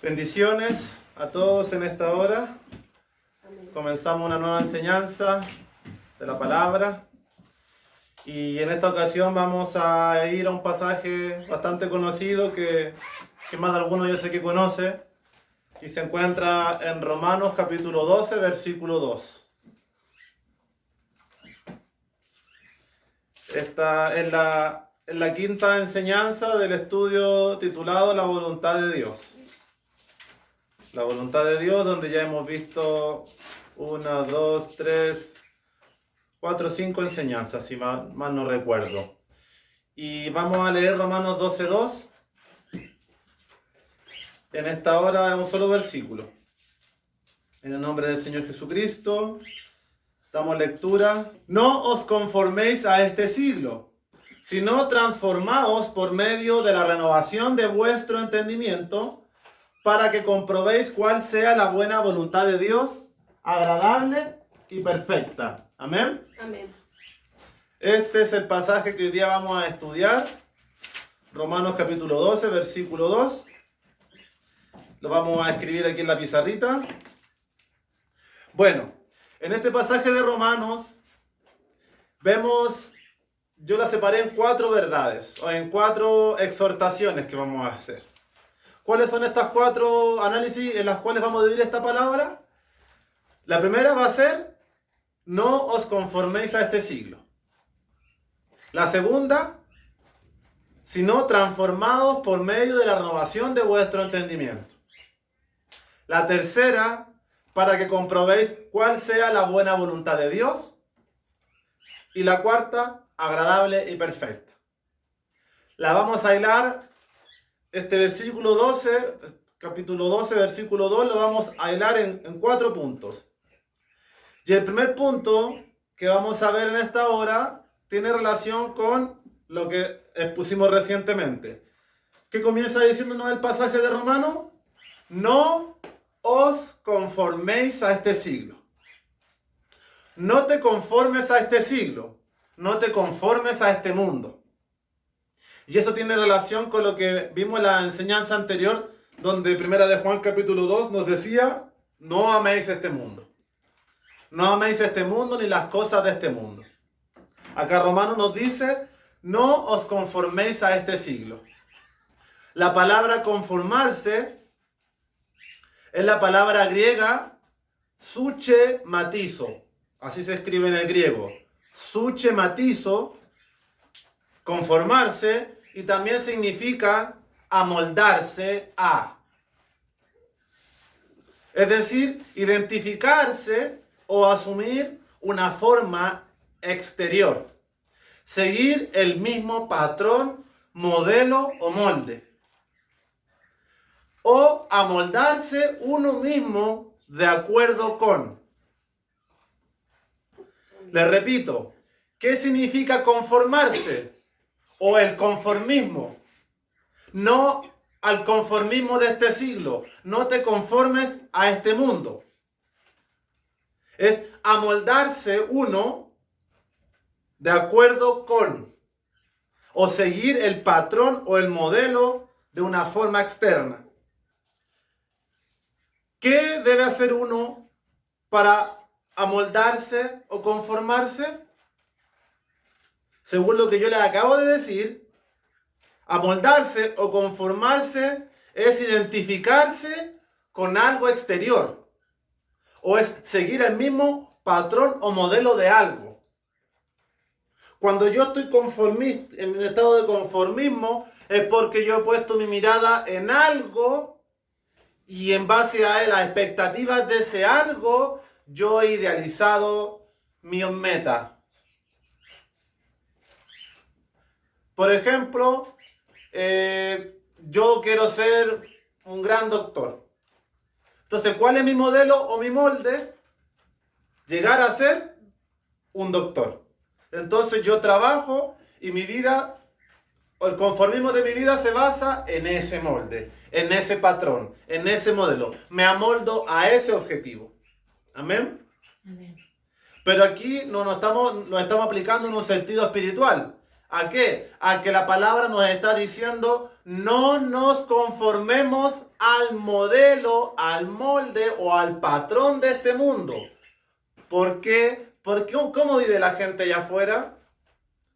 Bendiciones a todos en esta hora. Amén. Comenzamos una nueva enseñanza de la palabra. Y en esta ocasión vamos a ir a un pasaje bastante conocido que más de alguno yo sé que conoce. Y se encuentra en Romanos capítulo 12, versículo 2. Esta es la quinta enseñanza del estudio titulado La voluntad de Dios. La voluntad de Dios, donde ya hemos visto 1, 2, 3, 4, 5 enseñanzas, si mal no recuerdo. Y vamos a leer Romanos 12, 2. En esta hora es un solo versículo. En el nombre del Señor Jesucristo, damos lectura. No os conforméis a este siglo, sino transformaos por medio de la renovación de vuestro entendimiento, para que comprobéis cuál sea la buena voluntad de Dios, agradable y perfecta. Amén. Amén. Este es el pasaje que hoy día vamos a estudiar. Romanos capítulo 12, versículo 2. Lo vamos a escribir aquí en la pizarrita. Bueno, en este pasaje de Romanos vemos, yo la separé en 4 verdades, o en 4 exhortaciones que vamos a hacer. ¿Cuáles son estas 4 análisis en las cuales vamos a dividir esta palabra? La primera va a ser, no os conforméis a este siglo. La segunda, sino transformados por medio de la renovación de vuestro entendimiento. La tercera, para que comprobéis cuál sea la buena voluntad de Dios. Y la cuarta, agradable y perfecta. La vamos a hilar. Este versículo 12, capítulo 12, versículo 2, lo vamos a hilar en 4 puntos. Y el primer punto que vamos a ver en esta hora tiene relación con lo que expusimos recientemente. ¿Qué comienza diciéndonos el pasaje de Romanos? No os conforméis a este siglo. No te conformes a este siglo. No te conformes a este mundo. Y eso tiene relación con lo que vimos en la enseñanza anterior, donde Primera de Juan capítulo 2 nos decía, no améis este mundo. No améis este mundo ni las cosas de este mundo. Acá Romanos nos dice, no os conforméis a este siglo. La palabra conformarse es la palabra griega suche matizo. Así se escribe en el griego. Suche matizo, conformarse, y también significa amoldarse a. Es decir, identificarse o asumir una forma exterior. Seguir el mismo patrón, modelo o molde. O amoldarse uno mismo de acuerdo con. Les repito, ¿qué significa conformarse? O el conformismo. No al conformismo de este siglo. No te conformes a este mundo. Es amoldarse uno de acuerdo con. O seguir el patrón o el modelo de una forma externa. ¿Qué debe hacer uno para amoldarse o conformarse? Según lo que yo les acabo de decir, amoldarse o conformarse es identificarse con algo exterior. O es seguir el mismo patrón o modelo de algo. Cuando yo estoy conformista, en un estado de conformismo, es porque yo he puesto mi mirada en algo y en base a las expectativas de ese algo, yo he idealizado mis metas. Por ejemplo, yo quiero ser un gran doctor. Entonces, ¿cuál es mi modelo o mi molde? Llegar a ser un doctor. Entonces yo trabajo y mi vida, o el conformismo de mi vida se basa en ese molde, en ese patrón, en ese modelo. Me amoldo a ese objetivo. ¿Amén? Amén. Pero aquí lo estamos aplicando en un sentido espiritual. ¿A qué? A que la palabra nos está diciendo, no nos conformemos al modelo, al molde o al patrón de este mundo. ¿Por qué? Porque ¿cómo vive la gente allá afuera?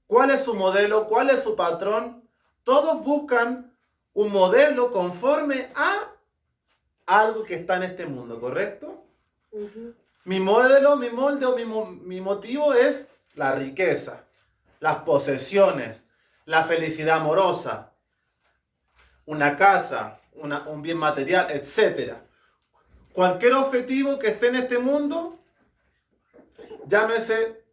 ¿Cuál es su modelo? ¿Cuál es su patrón? Todos buscan un modelo conforme a algo que está en este mundo, ¿correcto? Mi modelo, mi molde o mi motivo es la riqueza, las posesiones, la felicidad amorosa, una casa, un bien material, etc. Cualquier objetivo que esté en este mundo, llámese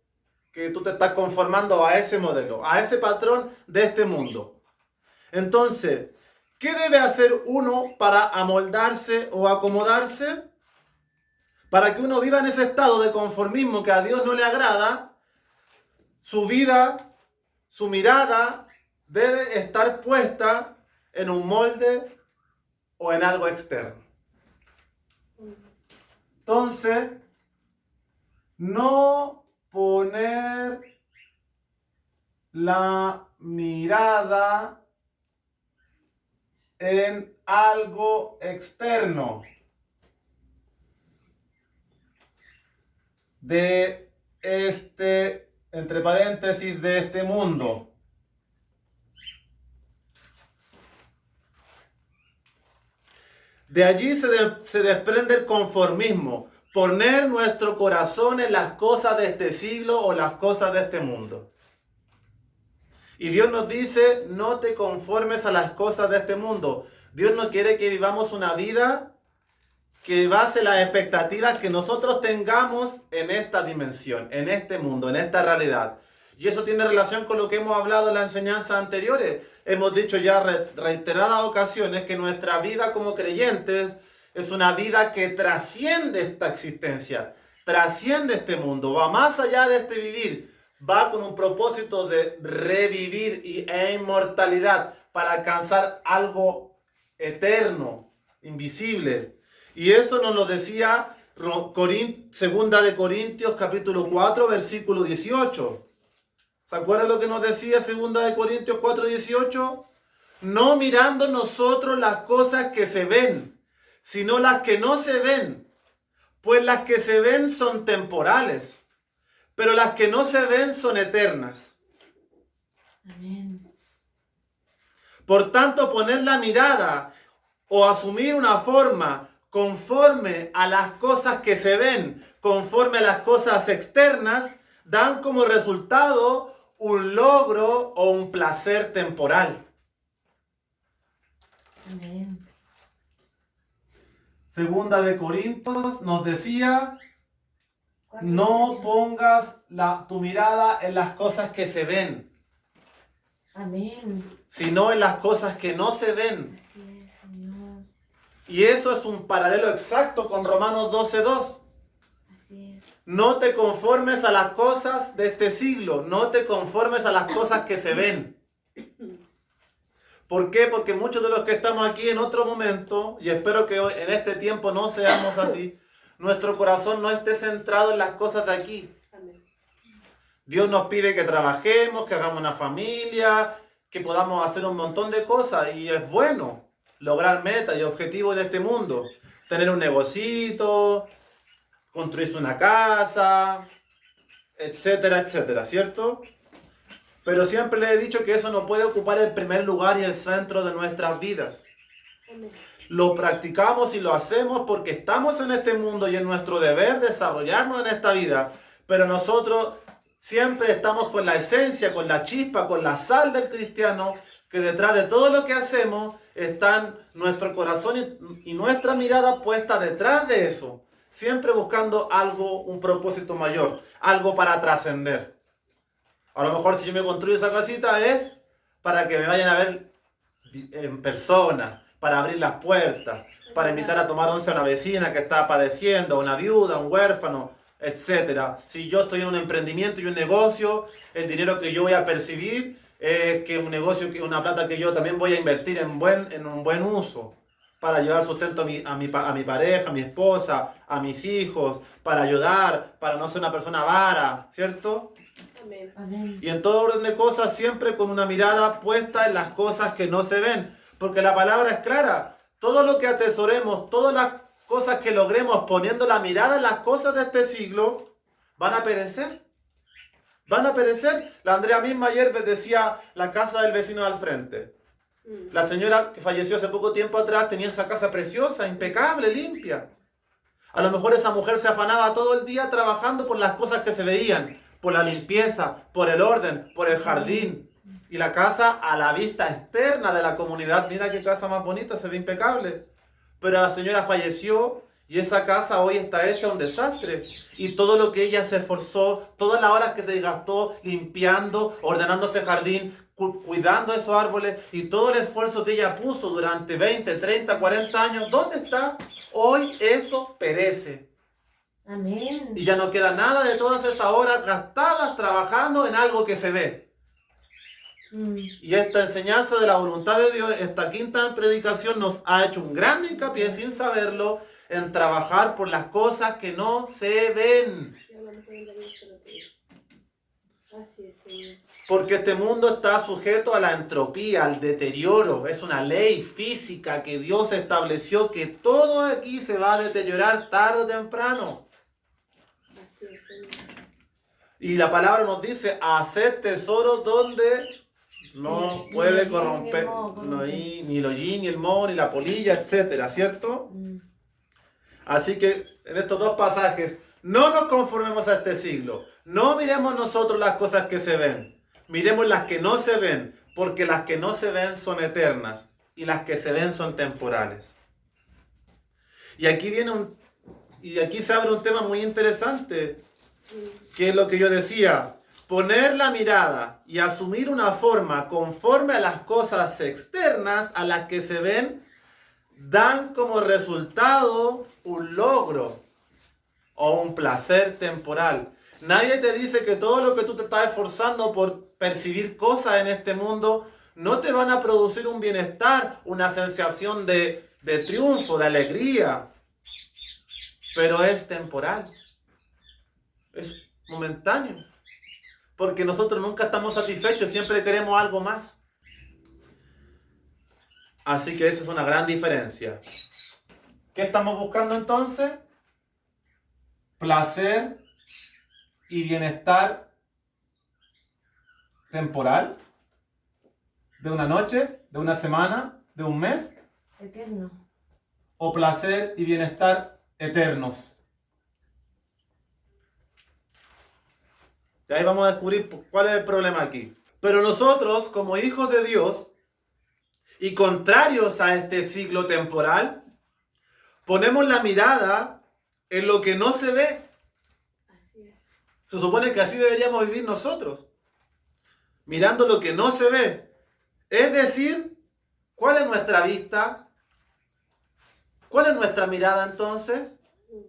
que tú te estás conformando a ese modelo, a ese patrón de este mundo. Entonces, ¿qué debe hacer uno para amoldarse o acomodarse? Para que uno viva en ese estado de conformismo que a Dios no le agrada, su vida, su mirada debe estar puesta en un molde o en algo externo. Entonces, no poner la mirada en algo externo de este, entre paréntesis, de este mundo. De allí se desprende el conformismo, poner nuestro corazón en las cosas de este siglo o las cosas de este mundo. Y Dios nos dice, no te conformes a las cosas de este mundo. Dios no quiere que vivamos una vida que base las expectativas que nosotros tengamos en esta dimensión, en este mundo, en esta realidad. Y eso tiene relación con lo que hemos hablado en las enseñanzas anteriores. Hemos dicho ya reiteradas ocasiones que nuestra vida como creyentes es una vida que trasciende esta existencia, trasciende este mundo, va más allá de este vivir, va con un propósito de revivir e inmortalidad para alcanzar algo eterno, invisible. Y eso nos lo decía 2 de Corintios capítulo 4, versículo 18. ¿Se acuerdan lo que nos decía 2 de Corintios 4, 18? No mirando nosotros las cosas que se ven, sino las que no se ven. Pues las que se ven son temporales, pero las que no se ven son eternas. Amén. Por tanto, poner la mirada o asumir una forma conforme a las cosas que se ven, conforme a las cosas externas, dan como resultado un logro o un placer temporal. Amén. 2 de Corintios nos decía, no pongas tu mirada en las cosas que se ven, Amén. sino en las cosas que no se ven. Así es, Señor. Y eso es un paralelo exacto con Romanos 12:2. Así es. No te conformes a las cosas de este siglo, no te conformes a las cosas que se ven. ¿Por qué? Porque muchos de los que estamos aquí en otro momento, y espero que hoy, en este tiempo no seamos así, nuestro corazón no esté centrado en las cosas de aquí. Amén. Dios nos pide que trabajemos, que hagamos una familia, que podamos hacer un montón de cosas, y es bueno lograr metas y objetivos en este mundo. Tener un negocito, construirse una casa, etcétera, etcétera, ¿cierto? Pero siempre les he dicho que eso no puede ocupar el primer lugar y el centro de nuestras vidas. Amén. Lo practicamos y lo hacemos porque estamos en este mundo y es nuestro deber desarrollarnos en esta vida. Pero nosotros siempre estamos con la esencia, con la chispa, con la sal del cristiano, que detrás de todo lo que hacemos están nuestro corazón y nuestra mirada puesta detrás de eso. Siempre buscando algo, un propósito mayor, algo para trascender. A lo mejor si yo me construyo esa casita es para que me vayan a ver en persona, para abrir las puertas, para invitar a tomar once a una vecina que está padeciendo, a una viuda, a un huérfano, etc. Si yo estoy en un emprendimiento y un negocio, el dinero que yo voy a percibir es que un negocio, una plata que yo también voy a invertir en un buen uso. para llevar sustento a mi pareja, a mi esposa, a mis hijos, para ayudar, para no ser una persona avara, ¿cierto? Amén. Amén. Y en todo orden de cosas, siempre con una mirada puesta en las cosas que no se ven. Porque la palabra es clara. Todo lo que atesoremos, todas las cosas que logremos poniendo la mirada en las cosas de este siglo, van a perecer. Van a perecer. La Andrea misma ayer decía la casa del vecino al frente. La señora que falleció hace poco tiempo atrás tenía esa casa preciosa, impecable, limpia. A lo mejor esa mujer se afanaba todo el día trabajando por las cosas que se veían, por la limpieza, por el orden, por el jardín. Y la casa a la vista externa de la comunidad, mira qué casa más bonita, se ve impecable. Pero la señora falleció y esa casa hoy está hecha un desastre. Y todo lo que ella se esforzó, todas las horas que se gastó limpiando, ordenando ese jardín, cuidando esos árboles y todo el esfuerzo que ella puso durante 20, 30, 40 años, ¿dónde está? Hoy eso perece. Amén. Y ya no queda nada de todas esas horas gastadas trabajando en algo que se ve. Y esta enseñanza de la voluntad de Dios, esta quinta predicación nos ha hecho un gran hincapié sin saberlo en trabajar por las cosas que no se ven. Así es, Señor. Porque este mundo está sujeto a la entropía, al deterioro. Es una ley física que Dios estableció que todo aquí se va a deteriorar tarde o temprano. Así es, Señor. Y la palabra nos dice, hacer tesoro donde no puede corromper, ni el hollín, ni el moho, ni la polilla, etcétera, ¿cierto? Así que en estos dos pasajes, no nos conformemos a este siglo. No miremos nosotros las cosas que se ven. Miremos las que no se ven, porque las que no se ven son eternas y las que se ven son temporales. Y aquí se abre un tema muy interesante, que es lo que yo decía. Poner la mirada y asumir una forma conforme a las cosas externas a las que se ven, dan como resultado un logro o un placer temporal. Nadie te dice que todo lo que tú te estás esforzando por percibir cosas en este mundo no te van a producir un bienestar, una sensación de triunfo, de alegría. Pero es temporal. Es momentáneo. Porque nosotros nunca estamos satisfechos, siempre queremos algo más. Así que esa es una gran diferencia. ¿Qué estamos buscando entonces? Placer y bienestar temporal. ¿De una noche? ¿De una semana? ¿De un mes? Eterno. ¿O placer y bienestar eternos? Y ahí vamos a descubrir cuál es el problema aquí. Pero nosotros, como hijos de Dios, y contrarios a este siglo temporal, ponemos la mirada en lo que no se ve. Así es. Se supone que así deberíamos vivir nosotros, mirando lo que no se ve. Es decir, ¿cuál es nuestra vista? ¿Cuál es nuestra mirada entonces?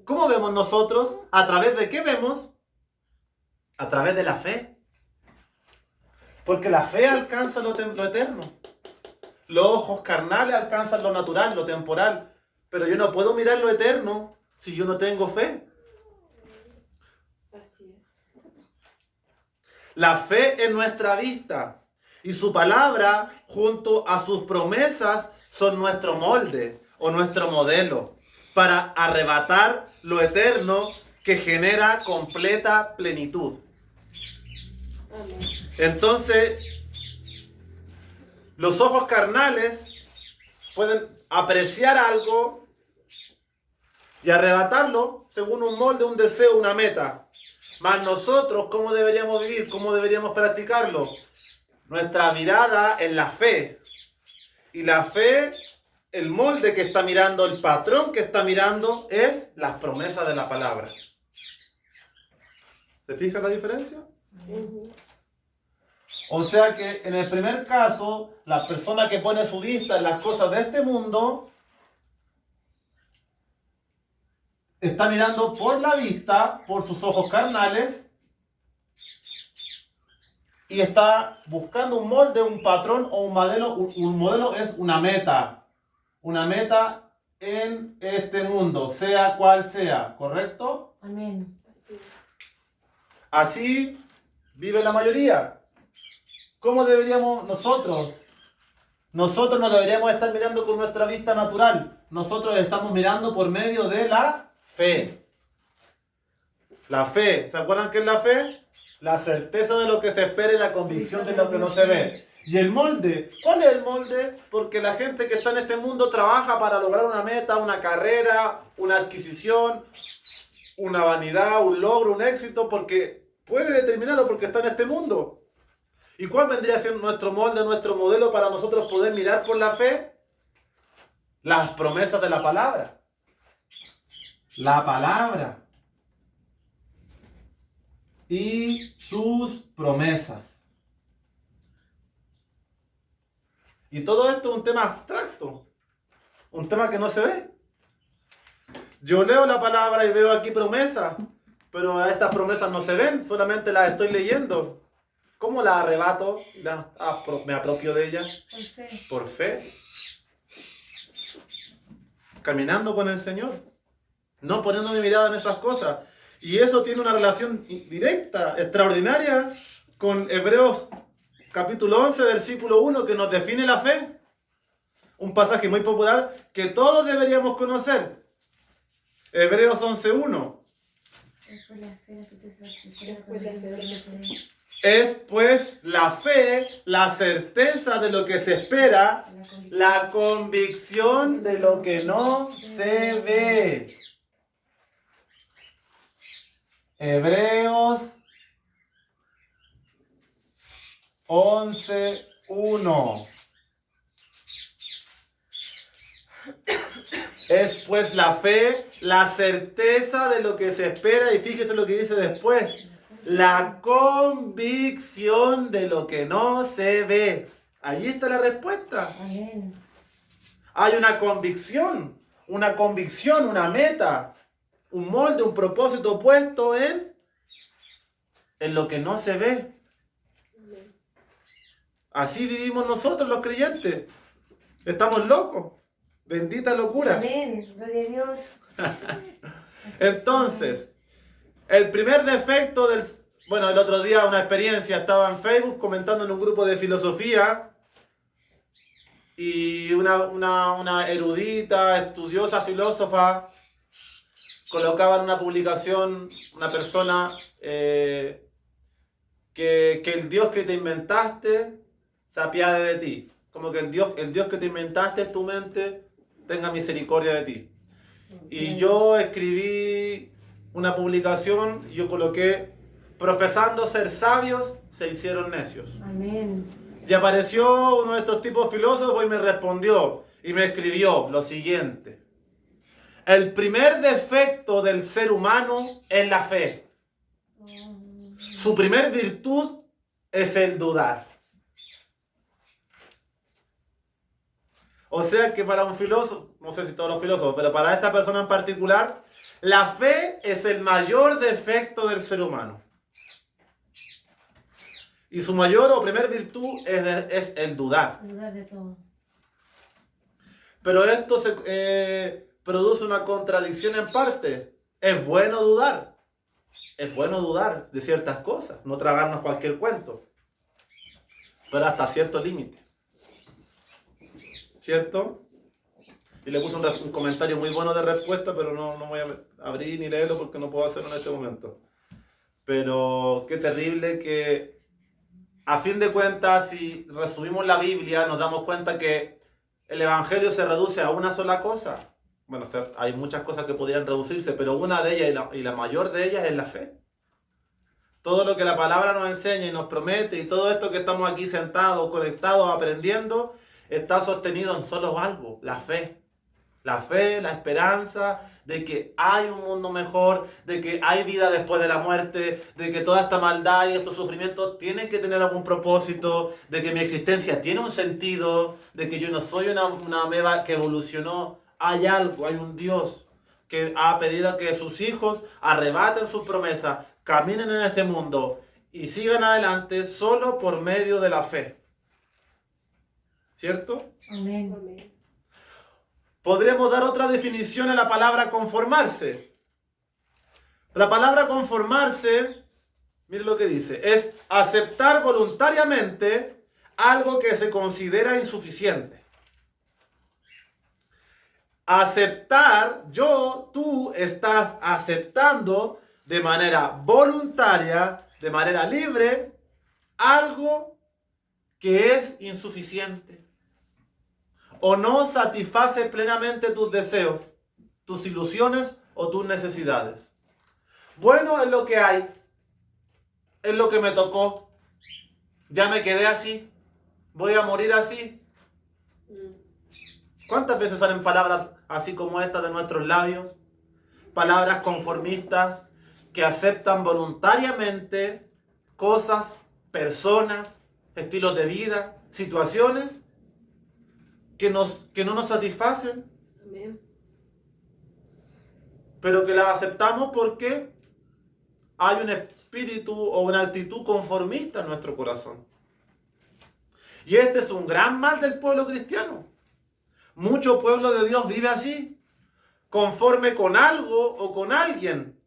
¿Cómo vemos nosotros? ¿A través de qué vemos? A través de la fe. Porque la fe alcanza lo eterno. Los ojos carnales alcanzan lo natural, lo temporal. Pero yo no puedo mirar lo eterno si yo no tengo fe. Así es. La fe en nuestra vista y su palabra junto a sus promesas son nuestro molde o nuestro modelo para arrebatar lo eterno que genera completa plenitud. Amén. Entonces, los ojos carnales pueden apreciar algo y arrebatarlo según un molde, un deseo, una meta. Mas nosotros, ¿cómo deberíamos vivir? ¿Cómo deberíamos practicarlo? Nuestra mirada en la fe. Y la fe, el molde que está mirando, el patrón que está mirando, es las promesas de la palabra. ¿Se fija la diferencia? O sea que en el primer caso, la persona que pone su vista en las cosas de este mundo está mirando por la vista, por sus ojos carnales, y está buscando un molde, un patrón o un modelo. Un modelo es una meta, una meta en este mundo, sea cual sea, ¿correcto? Amén. Así es. Así vive la mayoría. ¿Cómo deberíamos nosotros? Nosotros no deberíamos estar mirando con nuestra vista natural. Nosotros estamos mirando por medio de la fe. La fe, ¿se acuerdan qué es la fe? La certeza de lo que se espera y la convicción de lo que no se ve. ¿Y el molde? ¿Cuál es el molde? Porque la gente que está en este mundo trabaja para lograr una meta, una carrera, una adquisición, una vanidad, un logro, un éxito, porque puede determinarlo porque está en este mundo. ¿Y cuál vendría a ser nuestro molde, nuestro modelo para nosotros poder mirar por la fe? Las promesas de la palabra. La palabra. Y sus promesas. Y todo esto es un tema abstracto. Un tema que no se ve. Yo leo la palabra y veo aquí promesas, pero estas promesas no se ven, solamente las estoy leyendo. ¿Cómo las arrebato? ¿Me apropio de ellas? Por fe. Por fe. Caminando con el Señor. No poniendo mi mirada en esas cosas. Y eso tiene una relación directa, extraordinaria, con Hebreos capítulo 11, versículo 1, que nos define la fe. Un pasaje muy popular que todos deberíamos conocer. Hebreos 11:1. Después la fe, la certeza, Después la fe, la certeza. Es pues la fe, la certeza de lo que se espera, la convicción de lo que no se ve. Hebreos 11:1. Es pues la fe, la certeza de lo que se espera, y fíjese lo que dice después, la convicción de lo que no se ve. Allí está la respuesta. Amén. Hay una convicción, una meta, un molde, un propósito puesto en lo que no se ve. Amén. Así vivimos nosotros los creyentes. Estamos locos. Bendita locura. Amén. Gloria a Dios. Entonces, el primer defecto del... Bueno, el otro día una experiencia, estaba en Facebook comentando en un grupo de filosofía y una erudita, estudiosa, filósofa, colocaba en una publicación una persona que el Dios que te inventaste se apiade de ti. Como que el Dios que te inventaste, tu mente, tenga misericordia de ti. Y yo escribí una publicación, yo coloqué, profesando ser sabios, se hicieron necios. Amén. Y apareció uno de estos tipos filósofos y me respondió y me escribió lo siguiente. El primer defecto del ser humano es la fe. Su primer virtud es el dudar. O sea que para un filósofo, no sé si todos los filósofos, pero para esta persona en particular, la fe es el mayor defecto del ser humano. Y su mayor o primer virtud es el dudar. Dudar de todo. Pero esto produce una contradicción en parte. Es bueno dudar. Es bueno dudar de ciertas cosas, no tragarnos cualquier cuento. Pero hasta cierto límite. ¿Cierto? Y le puse un comentario muy bueno de respuesta, pero no voy a abrir ni leerlo porque no puedo hacerlo en este momento. Pero qué terrible que, a fin de cuentas, si resumimos la Biblia, nos damos cuenta que el Evangelio se reduce a una sola cosa. Bueno, hay muchas cosas que podrían reducirse, pero una de ellas y la mayor de ellas es la fe. Todo lo que la palabra nos enseña y nos promete y todo esto que estamos aquí sentados, conectados, aprendiendo, está sostenido en solo algo, la fe. La fe, la esperanza de que hay un mundo mejor, de que hay vida después de la muerte, de que toda esta maldad y estos sufrimientos tienen que tener algún propósito, de que mi existencia tiene un sentido, de que yo no soy una ameba que evolucionó. Hay algo, hay un Dios que ha pedido que sus hijos arrebaten sus promesas, caminen en este mundo y sigan adelante solo por medio de la fe. ¿Cierto? Amén. Amén. podremos dar otra definición a la palabra conformarse. La palabra conformarse, mire lo que dice, es aceptar voluntariamente algo que se considera insuficiente. Aceptar, tú estás aceptando de manera voluntaria, de manera libre, algo que es insuficiente o no satisface plenamente tus deseos, tus ilusiones o tus necesidades. Bueno, es lo que hay, es lo que me tocó, ya me quedé así, voy a morir así. ¿Cuántas veces salen palabras así como estas de nuestros labios? Palabras conformistas que aceptan voluntariamente cosas, personas, estilos de vida, situaciones que no nos satisfacen, Amén. pero que las aceptamos porque hay un espíritu o una actitud conformista en nuestro corazón. Y este es un gran mal del pueblo cristiano. Mucho pueblo de Dios vive así, conforme con algo o con alguien,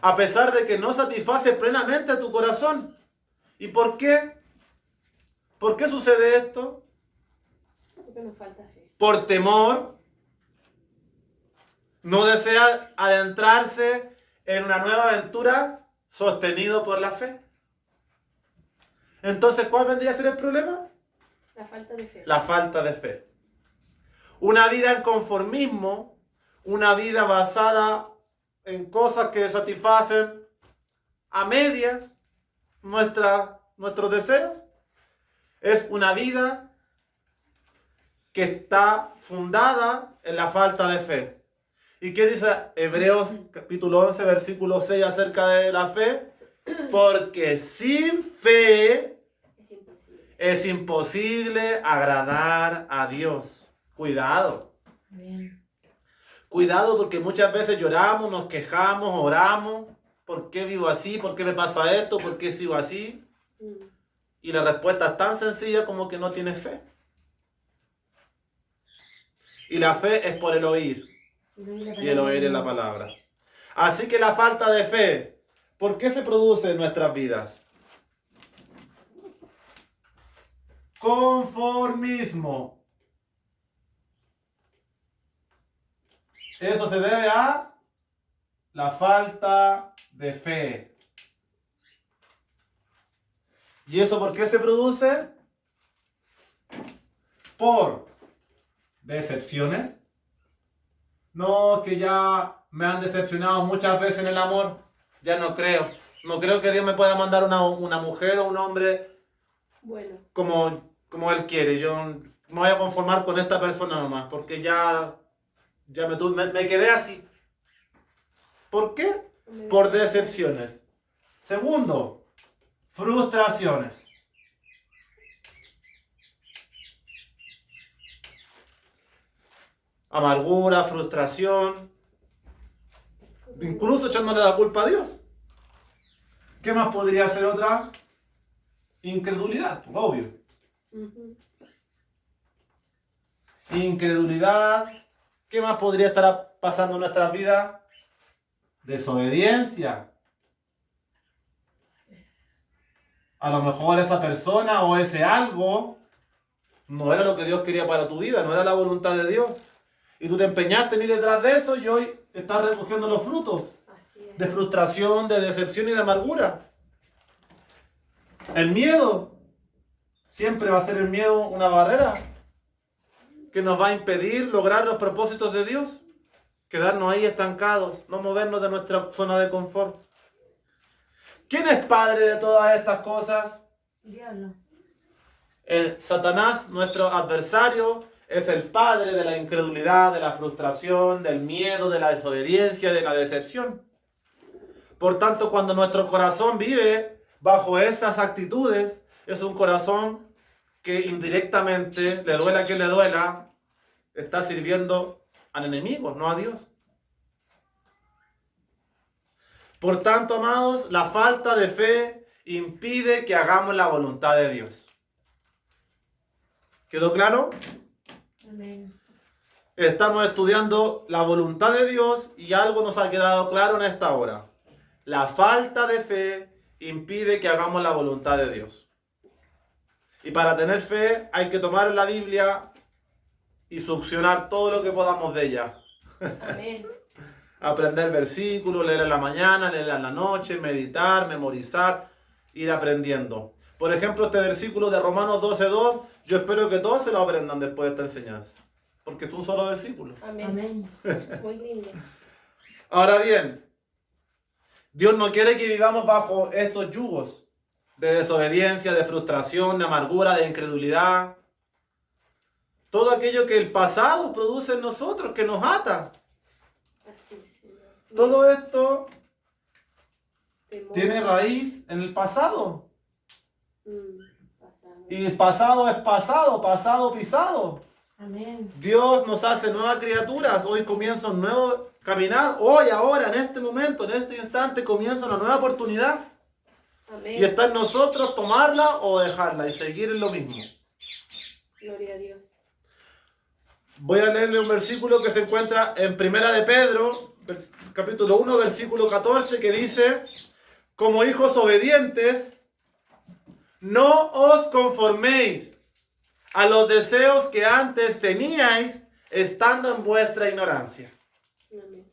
a pesar de que no satisface plenamente tu corazón. ¿Y por qué? ¿Por qué sucede esto? Porque nos falta fe. Por temor, no desea adentrarse en una nueva aventura sostenido por la fe. Entonces, ¿cuál vendría a ser el problema? La falta de fe. La falta de fe. Una vida en conformismo, una vida basada en cosas que satisfacen a medias nuestros deseos, es una vida que está fundada en la falta de fe. ¿Y qué dice Hebreos capítulo 11, versículo 6 acerca de la fe? Porque sin fe Es imposible. es imposible agradar a Dios. Cuidado. Amén. Cuidado porque muchas veces lloramos, nos quejamos, oramos. ¿Por qué vivo así? ¿Por qué me pasa esto? ¿Por qué sigo así? Y la respuesta es tan sencilla como que no tienes fe. Y la fe es por el oír. Y el oír es la palabra. Así que la falta de fe, ¿por qué se produce en nuestras vidas? Conformismo. Eso se debe a la falta de fe. ¿Y eso por qué se produce? Por decepciones. No, que ya me han decepcionado muchas veces en el amor. Ya no creo. No creo que Dios me pueda mandar una mujer o un hombre Bueno, como Él quiere. Yo me voy a conformar con esta persona nomás, porque ya me quedé así. ¿Por qué? Por decepciones. Segundo, frustraciones. Amargura, frustración, incluso echándole la culpa a Dios. ¿Qué más podría ser otra? Incredulidad, obvio. Incredulidad. ¿Qué más podría estar pasando en nuestras vidas? Desobediencia. A lo mejor esa persona o ese algo no era lo que Dios quería para tu vida, no era la voluntad de Dios. Y tú te empeñaste en ir detrás de eso y hoy estás recogiendo los frutos así es. de frustración, de decepción y de amargura. El miedo. Siempre va a ser el miedo una barrera que nos va a impedir lograr los propósitos de Dios. Quedarnos ahí estancados, no movernos de nuestra zona de confort. ¿Quién es padre de todas estas cosas? Diablo. El Satanás, nuestro adversario, es el padre de la incredulidad, de la frustración, del miedo, de la desobediencia, de la decepción. Por tanto, cuando nuestro corazón vive bajo esas actitudes, es un corazón que indirectamente, le duela a quien le duela, está sirviendo al enemigo, no a Dios. Por tanto, amados, la falta de fe impide que hagamos la voluntad de Dios. ¿Quedó claro? Amén. Estamos estudiando la voluntad de Dios y algo nos ha quedado claro en esta hora. La falta de fe impide que hagamos la voluntad de Dios. Y para tener fe hay que tomar la Biblia y succionar todo lo que podamos de ella. Amén. Aprender versículos, leer en la mañana, leer en la noche, meditar, memorizar, ir aprendiendo. Por ejemplo, este versículo de Romanos 12:2, yo espero que todos se lo aprendan después de esta enseñanza. Porque es un solo versículo. Amén. Amén. Muy lindo. Ahora bien, Dios no quiere que vivamos bajo estos yugos de desobediencia, de frustración, de amargura, de incredulidad. Todo aquello que el pasado produce en nosotros, que nos ata. Así es, Señor. Todo esto Temor. tiene raíz en el pasado. Pasado. Y el pasado es pasado, pasado pisado. Amén. Dios nos hace nuevas criaturas. Hoy comienza un nuevo caminar. Hoy, ahora, en este momento, en este instante, comienza una nueva oportunidad. Amén. Y está en nosotros tomarla o dejarla y seguir en lo mismo. Gloria a Dios. Voy a leerle un versículo que se encuentra en Primera de Pedro, capítulo 1, versículo 14, que dice: como hijos obedientes, no os conforméis a los deseos que antes teníais estando en vuestra ignorancia. Amén.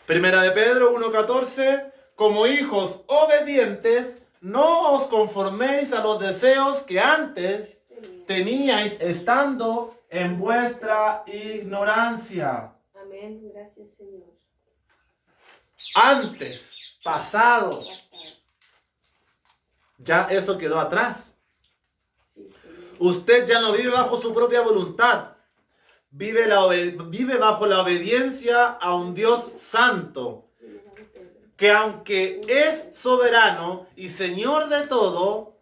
Primera de Pedro 1:14, como hijos obedientes, no os conforméis a los deseos que antes teníais estando en vuestra ignorancia. Amén. Gracias, Señor. Antes, pasado, Pasado. ya eso quedó atrás. Sí, Señor. Usted ya no vive bajo su propia voluntad. Vive bajo la obediencia a un Dios santo, Primera de Pedro. que aunque es soberano y Señor de todo,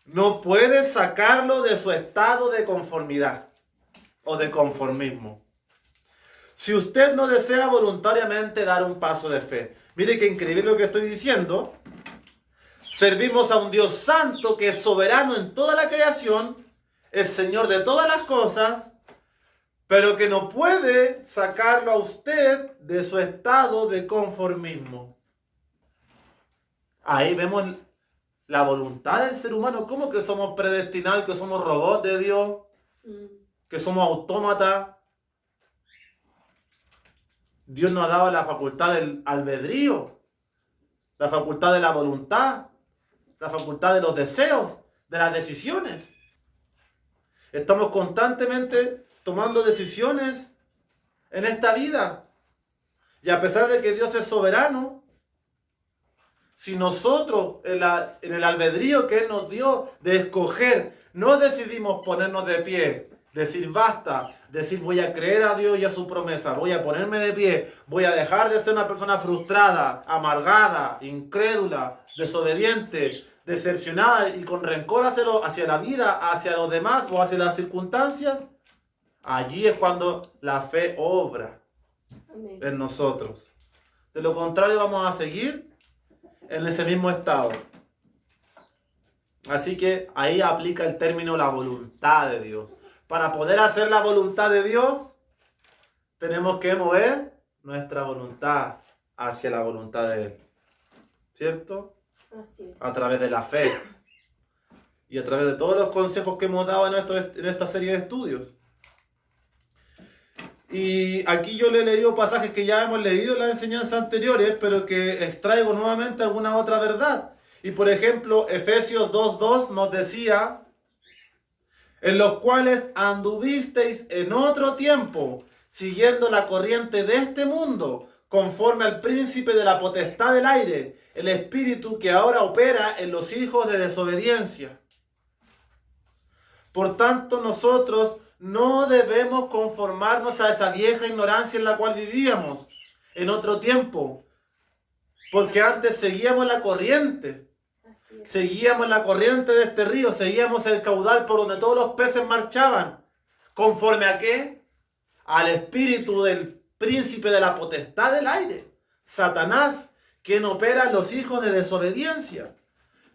no puede sacarlo de su estado de conformidad o de conformismo. Si usted no desea voluntariamente dar un paso de fe, mire qué increíble lo que estoy diciendo. Servimos a un Dios santo que es soberano en toda la creación, es Señor de todas las cosas, pero que no puede sacarlo a usted de su estado de conformismo. Ahí vemos la voluntad del ser humano, cómo que somos predestinados y que somos robots de Dios, que somos autómatas. Dios nos ha dado la facultad del albedrío, la facultad de la voluntad, la facultad de los deseos, de las decisiones. Estamos constantemente tomando decisiones en esta vida. Y a pesar de que Dios es soberano, si nosotros en el albedrío que Él nos dio de escoger, no decidimos ponernos de pie, decir basta, decir voy a creer a Dios y a su promesa, voy a ponerme de pie, voy a dejar de ser una persona frustrada, amargada, incrédula, desobediente, decepcionada y con rencor hacia la vida, hacia los demás o hacia las circunstancias, allí es cuando la fe obra Amén. en nosotros. De lo contrario vamos a seguir en ese mismo estado. Así que ahí aplica el término la voluntad de Dios. Para poder hacer la voluntad de Dios, tenemos que mover nuestra voluntad hacia la voluntad de Él. ¿Cierto? Así es. A través de la fe. Y a través de todos los consejos que hemos dado en esta serie de estudios. Y aquí yo le he leído pasajes que ya hemos leído en las enseñanzas anteriores, pero que extraigo nuevamente alguna otra verdad. Y por ejemplo, Efesios 2:2 nos decía: en los cuales anduvisteis en otro tiempo, siguiendo la corriente de este mundo, conforme al príncipe de la potestad del aire, el espíritu que ahora opera en los hijos de desobediencia. Por tanto, nosotros no debemos conformarnos a esa vieja ignorancia en la cual vivíamos en otro tiempo, porque antes seguíamos la corriente. Así es. Seguíamos la corriente de este río, seguíamos el caudal por donde todos los peces marchaban. ¿Conforme a qué? Al espíritu del príncipe de la potestad del aire, Satanás, quien opera en los hijos de desobediencia.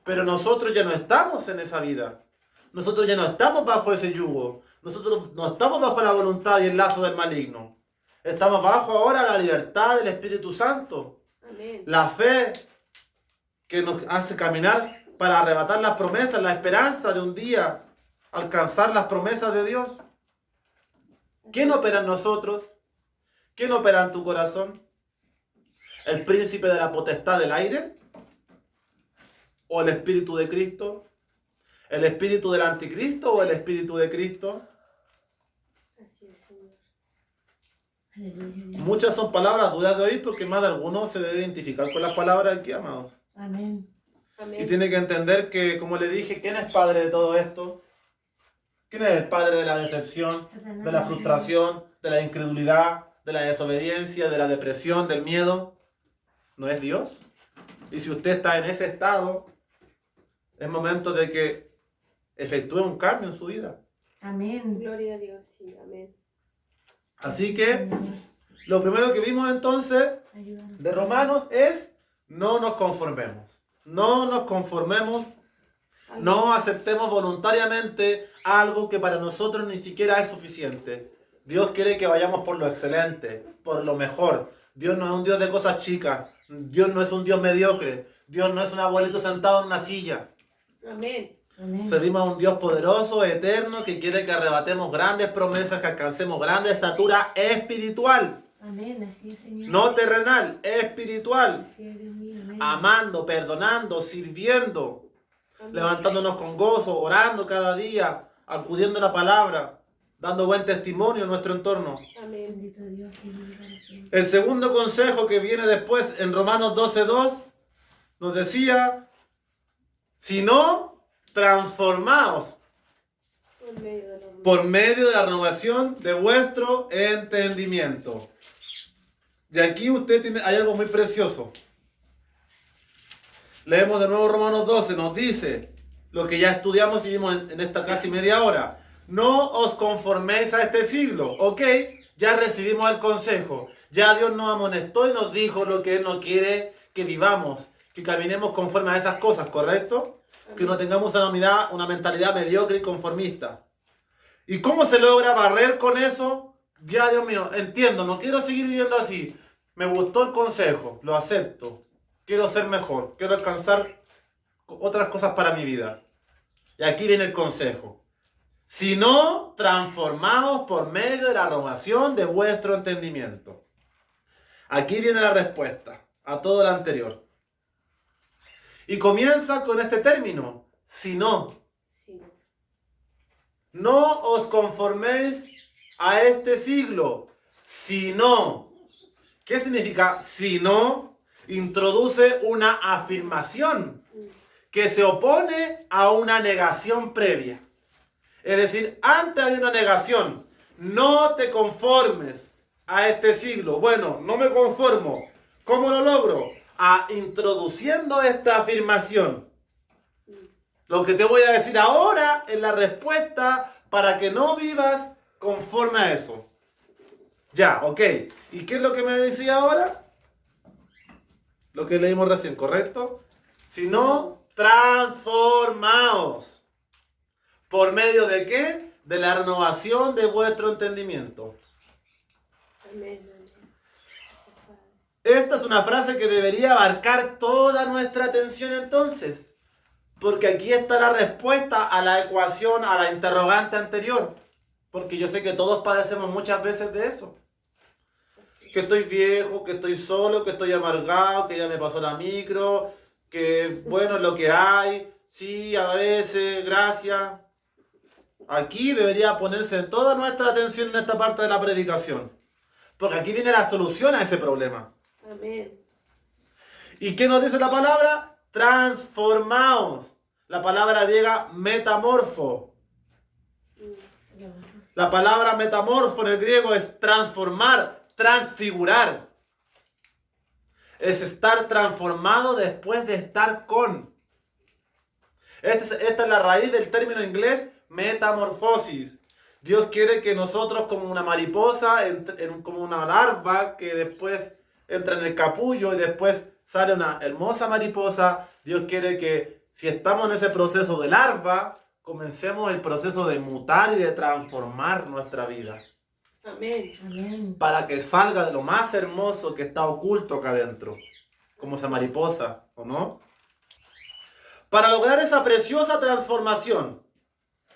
Pero nosotros ya no estamos en esa vida. Nosotros ya no estamos bajo ese yugo. Nosotros no estamos bajo la voluntad y el lazo del maligno. Estamos bajo ahora la libertad del Espíritu Santo. Amén. La fe que nos hace caminar para arrebatar las promesas, la esperanza de un día alcanzar las promesas de Dios. ¿Quién opera en nosotros? ¿Quién opera en tu corazón? ¿El príncipe de la potestad del aire? ¿O el Espíritu de Cristo? ¿El Espíritu del Anticristo o el Espíritu de Cristo? Así es, Señor. Aleluya, Dios. Muchas son palabras duras de oír porque más de algunos se debe identificar con las palabras aquí, amados. Amén. Y Amén. tiene que entender que, como le dije, ¿quién es padre de todo esto? ¿Quién es el padre de la decepción, Satanás. de la frustración, de la incredulidad, de la desobediencia, de la depresión, del miedo? ¿No es Dios? Y si usted está en ese estado, es momento de que efectúe un cambio en su vida. Amén. Gloria a Dios, sí, amén. Así que Señor, lo primero que vimos entonces ayúdanos. de Romanos es: no nos conformemos. No nos conformemos. Amén. No aceptemos voluntariamente algo que para nosotros ni siquiera es suficiente. Dios quiere que vayamos por lo excelente, por lo mejor. Dios no es un Dios de cosas chicas. Dios no es un Dios mediocre. Dios no es un abuelito sentado en una silla. Amén. Amén. Servimos a un Dios poderoso, eterno, que quiere que arrebatemos grandes promesas, que alcancemos grande estatura espiritual. Amén. Así es, Señor. No terrenal, espiritual. Así es, Dios mío. Amén. Amando, perdonando, sirviendo, Amén. levantándonos con gozo, orando cada día, acudiendo a la palabra, dando buen testimonio en nuestro entorno. Amén. Bendito Dios, Señor, para siempre. El segundo consejo que viene después en Romanos 12:2 nos decía: si no, transformaos Por medio de la por medio de la renovación de vuestro entendimiento. Y aquí hay algo muy precioso. Leemos de nuevo Romanos 12, nos dice lo que ya estudiamos y vimos en esta casi media hora. No os conforméis a este siglo. Ok, ya recibimos el consejo. Ya Dios nos amonestó y nos dijo lo que Él no quiere que vivamos, que caminemos conforme a esas cosas, ¿correcto? Que no tengamos una mentalidad mediocre y conformista. ¿Y cómo se logra barrer con eso? Ya, Dios mío, entiendo, no quiero seguir viviendo así. Me gustó el consejo, lo acepto. Quiero ser mejor, quiero alcanzar otras cosas para mi vida. Y aquí viene el consejo. Si no, transformaos por medio de la renovación de vuestro entendimiento. Aquí viene la respuesta a todo lo anterior. Y comienza con este término: si no. Sí. No os conforméis a este siglo, sino. ¿Qué significa si no? Introduce una afirmación que se opone a una negación previa. Es decir, antes había una negación. No te conformes a este siglo. Bueno, no me conformo. ¿Cómo lo logro? Introduciendo esta afirmación. Lo que te voy a decir ahora es la respuesta para que no vivas conforme a eso. Ya, ok. ¿Y qué es lo que me decía ahora? Lo que leímos recién, ¿correcto? Si no, transformaos. ¿Por medio de qué? De la renovación de vuestro entendimiento. Amén. Amén. Esta es una frase que debería abarcar toda nuestra atención entonces. Porque aquí está la respuesta a la ecuación, a la interrogante anterior. Porque yo sé que todos padecemos muchas veces de eso. Que estoy viejo, que estoy solo, que estoy amargado, que ya me pasó la micro, que bueno es lo que hay, sí, a veces, gracias. Aquí debería ponerse toda nuestra atención en esta parte de la predicación. Porque aquí viene la solución a ese problema. Amén. ¿Y qué nos dice la palabra? Transformaos. La palabra griega metamorfo. La palabra metamorfo en el griego es transformar, transfigurar. Es estar transformado después de estar con. Esta es la raíz del término inglés metamorfosis. Dios quiere que nosotros, como una mariposa, como una larva que después entra en el capullo y después sale una hermosa mariposa, Dios quiere que si estamos en ese proceso de larva, comencemos el proceso de mutar y de transformar nuestra vida Amén. Amén. para que salga de lo más hermoso que está oculto acá adentro, como esa mariposa, ¿o no? Para lograr esa preciosa transformación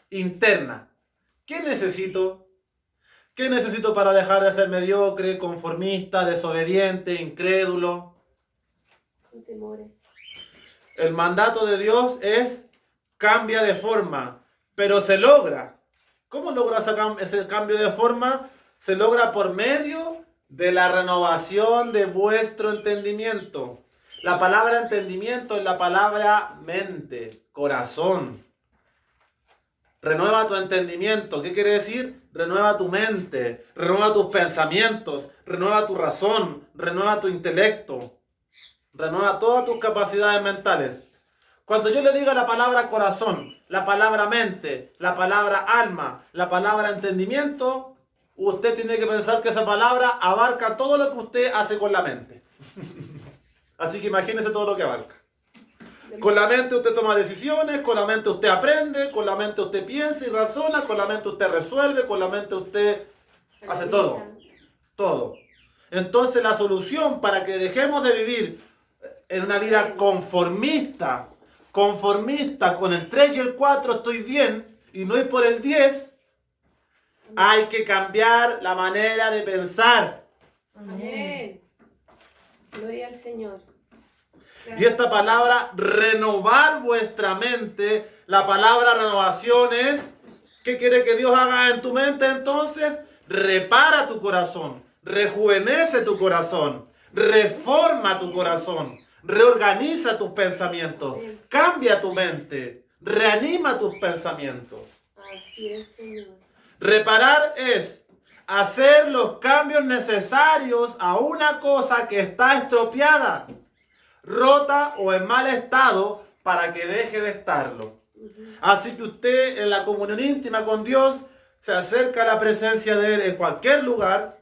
interna, ¿qué necesito? ¿Qué necesito para dejar de ser mediocre, conformista, desobediente, incrédulo? Con temores. El mandato de Dios es cambia de forma, pero se logra. ¿Cómo logra ese cambio de forma? Se logra por medio de la renovación de vuestro entendimiento. La palabra entendimiento es la palabra mente, corazón. Renueva tu entendimiento. ¿Qué quiere decir? Renueva tu mente, renueva tus pensamientos, renueva tu razón, renueva tu intelecto, renueva todas tus capacidades mentales. Cuando yo le diga la palabra corazón, la palabra mente, la palabra alma, la palabra entendimiento, usted tiene que pensar que esa palabra abarca todo lo que usted hace con la mente. Así que imagínese todo lo que abarca. Con la mente usted toma decisiones, con la mente usted aprende, con la mente usted piensa y razona, con la mente usted resuelve, con la mente usted hace todo. Todo. Entonces la solución para que dejemos de vivir en una vida conformista con el 3 y el 4 estoy bien y no ir por el 10, hay que cambiar la manera de pensar. Amén. Gloria al Señor. Y esta palabra, renovar vuestra mente, la palabra renovación es, ¿qué quiere que Dios haga en tu mente entonces? Repara tu corazón, rejuvenece tu corazón, reforma tu corazón, reorganiza tus pensamientos, cambia tu mente, reanima tus pensamientos. Así es, Señor. Reparar es hacer los cambios necesarios a una cosa que está estropeada, rota o en mal estado para que deje de estarlo. Así que usted en la comunión íntima con Dios se acerca a la presencia de Él en cualquier lugar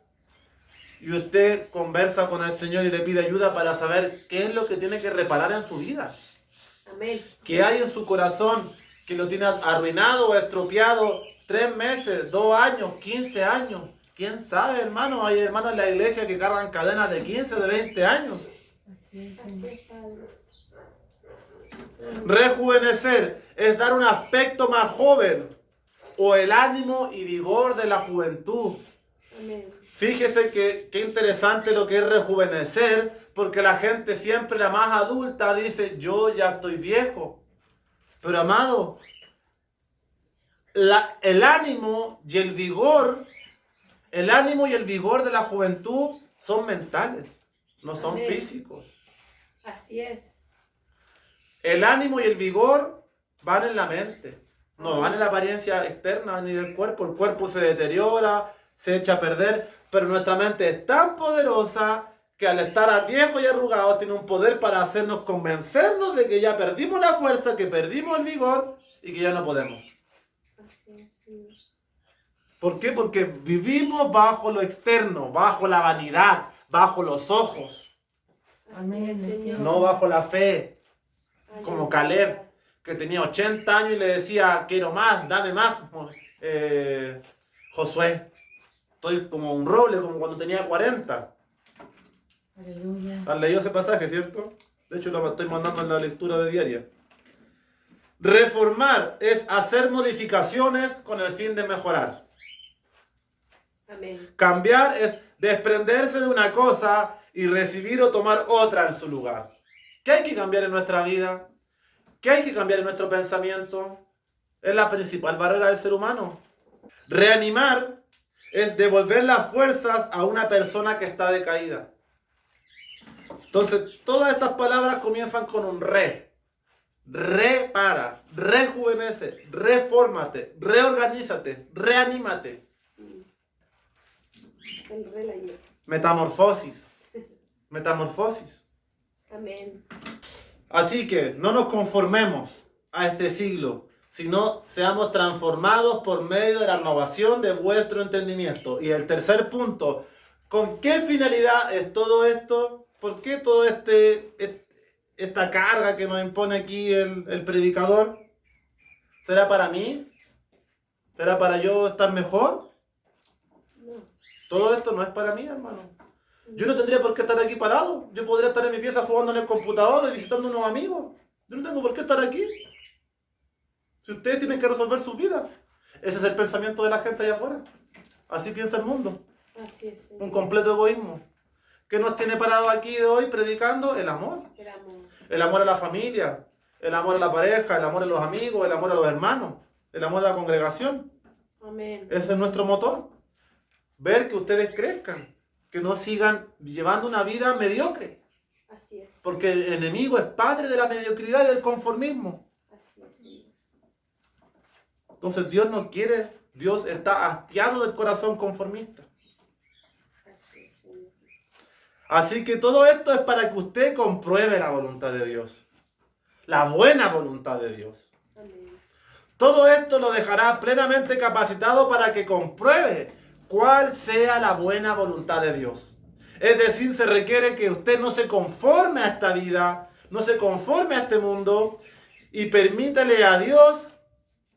y usted conversa con el Señor y le pide ayuda para saber qué es lo que tiene que reparar en su vida. Amén. ¿Qué hay en su corazón que lo tiene arruinado o estropeado 3 meses, 2 años, 15 años? ¿Quién sabe, hermano? Hay hermanos en la iglesia que cargan cadenas de 15, de 20 años. Así es, Así Señor. es, Padre. Rejuvenecer es dar un aspecto más joven o el ánimo y vigor de la juventud. Amén. Fíjese que qué interesante lo que es rejuvenecer, porque la gente siempre, la más adulta, dice, yo ya estoy viejo. Pero amado, el ánimo y el vigor de la juventud son mentales, no son Amén. físicos. Así es. El ánimo y el vigor van en la mente, no van en la apariencia externa ni del cuerpo. El cuerpo se deteriora, se echa a perder, pero nuestra mente es tan poderosa que al estar viejo y arrugados tiene un poder para hacernos convencernos de que ya perdimos la fuerza, que perdimos el vigor y que ya no podemos. Así es, Señor. ¿Por qué? Porque vivimos bajo lo externo, bajo la vanidad, bajo los ojos, Amén, Así es, así Señor. es. no bajo la fe. Ay, Como ay, Caleb, que tenía 80 años y le decía, quiero más, dame más. Josué, estoy como un roble, como cuando tenía 40. Aleluya. ¿Has leído ese pasaje, cierto? De hecho, lo estoy mandando en la lectura de diaria. Reformar es hacer modificaciones con el fin de mejorar. Amén. Cambiar es desprenderse de una cosa y recibir o tomar otra en su lugar. ¿Qué hay que cambiar en nuestra vida? ¿Qué hay que cambiar en nuestro pensamiento? Es la principal barrera del ser humano. Reanimar es devolver las fuerzas a una persona que está decaída. Entonces, todas estas palabras comienzan con un re. Repara, rejuvenece, refórmate, reorganízate, reanímate. El rey la lleva. Metamorfosis. Metamorfosis. Amén. Así que no nos conformemos a este siglo, sino seamos transformados por medio de la renovación de vuestro entendimiento. Y el tercer punto, ¿con qué finalidad es todo esto? ¿Por qué todo esta carga que nos impone aquí el predicador? ¿Será para mí? ¿Será para yo estar mejor? No. Todo esto no es para mí, hermano. Yo no tendría por qué estar aquí parado. Yo podría estar en mi pieza jugando en el computador y visitando unos amigos. Yo no tengo por qué estar aquí. Si ustedes tienen que resolver sus vidas. Ese es el pensamiento de la gente allá afuera. Así piensa el mundo. Así es, Señor. Un completo egoísmo. ¿Qué nos tiene parado aquí de hoy predicando? El amor. El amor. El amor a la familia, el amor a la pareja, el amor a los amigos, el amor a los hermanos, el amor a la congregación. Amén. Ese es nuestro motor. Ver que ustedes crezcan, que no sigan llevando una vida mediocre. Así es. Porque el enemigo es padre de la mediocridad y del conformismo. Así es, Señor. Entonces Dios no quiere, Dios está hastiado del corazón conformista. Así es, Señor. Así que todo esto es para que usted compruebe la voluntad de Dios. La buena voluntad de Dios. Amén. Todo esto lo dejará plenamente capacitado para que compruebe cuál sea la buena voluntad de Dios. Es decir, se requiere que usted no se conforme a esta vida, no se conforme a este mundo y permítale a Dios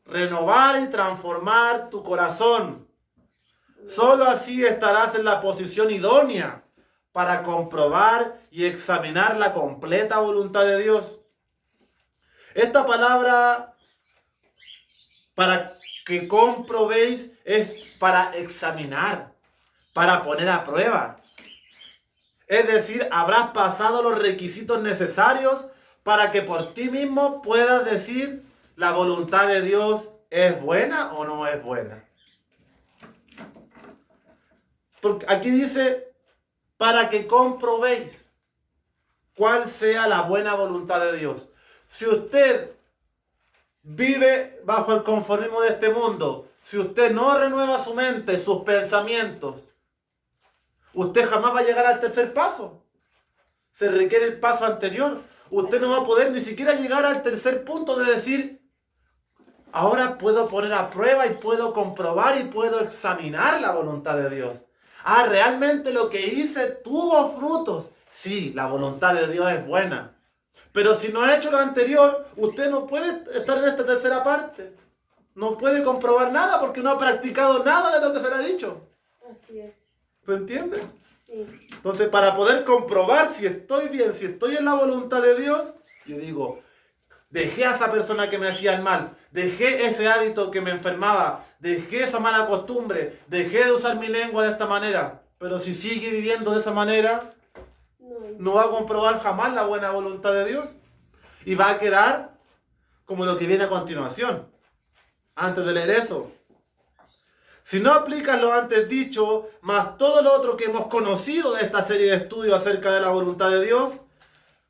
renovar y transformar tu corazón. Solo así estarás en la posición idónea para comprobar y examinar la completa voluntad de Dios. Esta palabra, para que comprobéis, es para examinar, para poner a prueba. Es decir, habrás pasado los requisitos necesarios para que por ti mismo puedas decir la voluntad de Dios es buena o no es buena. Porque aquí dice, para que comprobéis cuál sea la buena voluntad de Dios. Si usted vive bajo el conformismo de este mundo, si usted no renueva su mente, sus pensamientos, usted jamás va a llegar al tercer paso. Se requiere el paso anterior. Usted no va a poder ni siquiera llegar al tercer punto de decir, ahora puedo poner a prueba y puedo comprobar y puedo examinar la voluntad de Dios. Ah, realmente lo que hice tuvo frutos. Sí, la voluntad de Dios es buena. Pero si no ha hecho lo anterior, usted no puede estar en esta tercera parte. No puede comprobar nada porque no ha practicado nada de lo que se le ha dicho. Así es. ¿Se entiende? Sí. Entonces, para poder comprobar si estoy bien, si estoy en la voluntad de Dios, yo digo, dejé a esa persona que me hacía el mal, dejé ese hábito que me enfermaba, dejé esa mala costumbre, dejé de usar mi lengua de esta manera. Pero si sigue viviendo de esa manera, no va a comprobar jamás la buena voluntad de Dios. Y va a quedar como lo que viene a continuación. Antes de leer eso. Si no aplicas lo antes dicho, más todo lo otro que hemos conocido de esta serie de estudios acerca de la voluntad de Dios,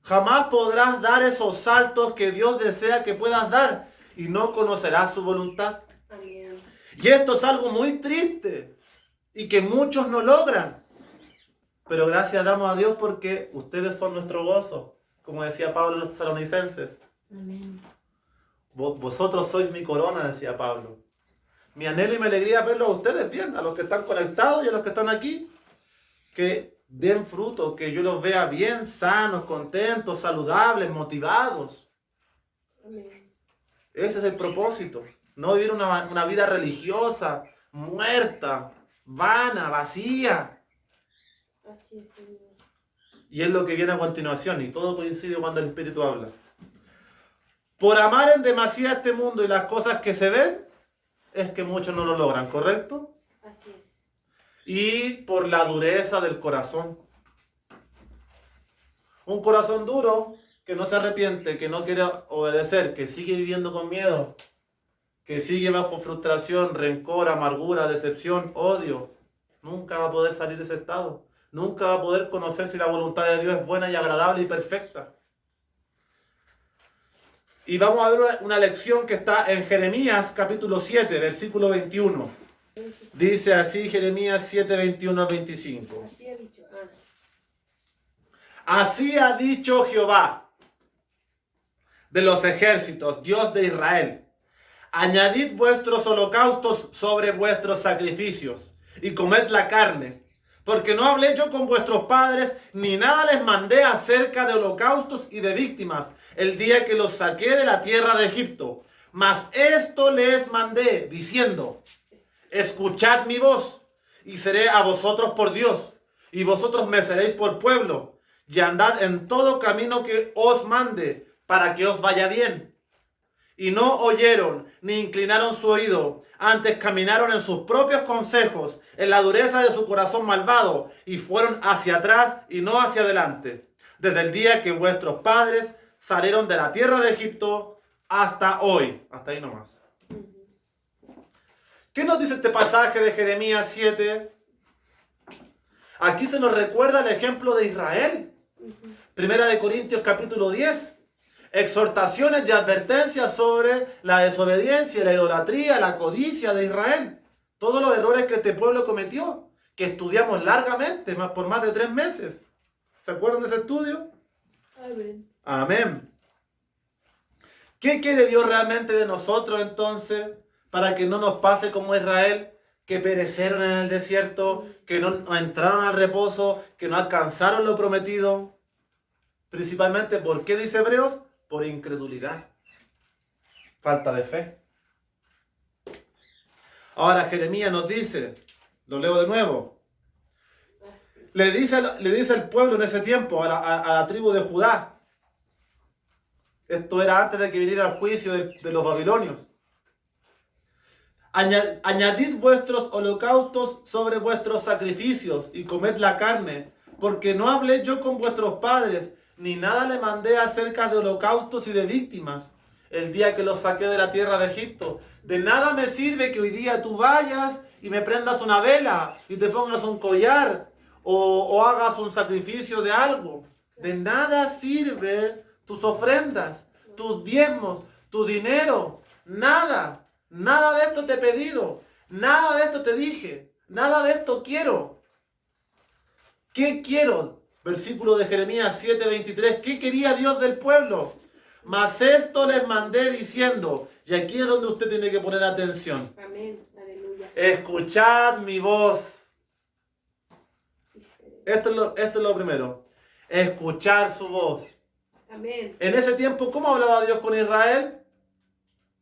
jamás podrás dar esos saltos que Dios desea que puedas dar y no conocerás su voluntad. Amén. Y esto es algo muy triste y que muchos no logran. Pero gracias damos a Dios porque ustedes son nuestro gozo, como decía Pablo en los Tesalonicenses. Amén. Vosotros sois mi corona, decía Pablo. Mi anhelo y mi alegría es verlos a ustedes bien, a los que están conectados y a los que están aquí, que den fruto, que yo los vea bien, sanos, contentos, saludables, motivados. Amén. Ese es el propósito. No vivir una vida religiosa, muerta, vana, vacía. Así es, Señor. Y es lo que viene a continuación, y todo coincide cuando el Espíritu habla. Por amar en demasía este mundo y las cosas que se ven, es que muchos no lo logran, ¿correcto? Así es. Y por la dureza del corazón. Un corazón duro que no se arrepiente, que no quiere obedecer, que sigue viviendo con miedo, que sigue bajo frustración, rencor, amargura, decepción, odio. Nunca va a poder salir de ese estado. Nunca va a poder conocer si la voluntad de Dios es buena y agradable y perfecta. Y vamos a ver una lección que está en Jeremías capítulo 7, versículo 21. Dice así Jeremías 7, 21 al 25. Así ha dicho. Así ha dicho Jehová de los ejércitos, Dios de Israel. Añadid vuestros holocaustos sobre vuestros sacrificios y comed la carne. Porque no hablé yo con vuestros padres, ni nada les mandé acerca de holocaustos y de víctimas, el día que los saqué de la tierra de Egipto. Mas esto les mandé, diciendo, escuchad mi voz, y seré a vosotros por Dios, y vosotros me seréis por pueblo, y andad en todo camino que os mande, para que os vaya bien. Y no oyeron, ni inclinaron su oído, antes caminaron en sus propios consejos, en la dureza de su corazón malvado, y fueron hacia atrás y no hacia adelante, desde el día que vuestros padres salieron de la tierra de Egipto hasta hoy. Hasta ahí nomás. ¿Qué nos dice este pasaje de Jeremías 7? Aquí se nos recuerda el ejemplo de Israel. Primera de Corintios capítulo 10. Exhortaciones y advertencias sobre la desobediencia, la idolatría, la codicia de Israel. Todos los errores que este pueblo cometió, que estudiamos largamente, por más de 3 meses. ¿Se acuerdan de ese estudio? Amén. Amén. ¿Qué quiere Dios realmente de nosotros entonces? Para que no nos pase como Israel, que perecieron en el desierto, que no entraron al reposo, que no alcanzaron lo prometido. Principalmente, ¿por qué dice Hebreos? Por incredulidad. Falta de fe. Ahora Jeremías nos dice, lo leo de nuevo, Así. le dice al pueblo en ese tiempo, a la tribu de Judá. Esto era antes de que viniera el juicio de los babilonios. Añadid vuestros holocaustos sobre vuestros sacrificios y comed la carne, porque no hablé yo con vuestros padres, ni nada le mandé acerca de holocaustos y de víctimas, el día que los saqué de la tierra de Egipto. De nada me sirve que hoy día tú vayas y me prendas una vela y te pongas un collar o hagas un sacrificio de algo. De nada sirve tus ofrendas, tus diezmos, tu dinero, nada. Nada de esto te he pedido, nada de esto te dije, nada de esto quiero. ¿Qué quiero? Versículo de Jeremías 7:23. ¿Qué quería Dios del pueblo? Mas esto les mandé diciendo, y aquí es donde usted tiene que poner atención. Amén. Aleluya. Escuchad mi voz. Esto es lo primero. Escuchar su voz. Amén. En ese tiempo, ¿cómo hablaba Dios con Israel?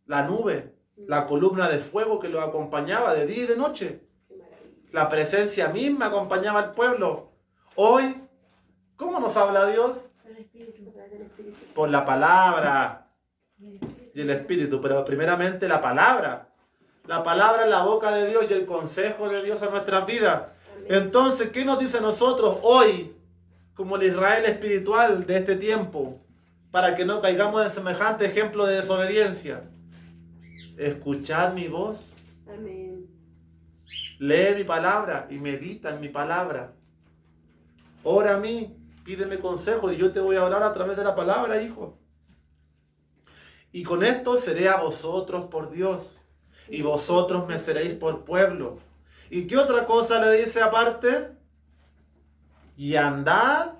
La nube, la columna de fuego que lo acompañaba de día y de noche. Qué maravilla. La presencia misma acompañaba al pueblo. Hoy, ¿cómo nos habla Dios? El Espíritu. A través del Espíritu Santo. Por la palabra Y el Espíritu. y el Espíritu, pero primeramente la palabra. La palabra en la boca de Dios y el consejo de Dios a nuestras vidas. Amén. Entonces, ¿qué nos dice a nosotros hoy, como el Israel espiritual de este tiempo, para que no caigamos en semejante ejemplo de desobediencia? Escuchad mi voz, Amén. lee mi palabra y medita en mi palabra. Ora a mí, pídeme consejo y yo te voy a orar a través de la palabra, hijo. Y con esto seré a vosotros por Dios, y vosotros me seréis por pueblo. ¿Y qué otra cosa le dice aparte? Y andad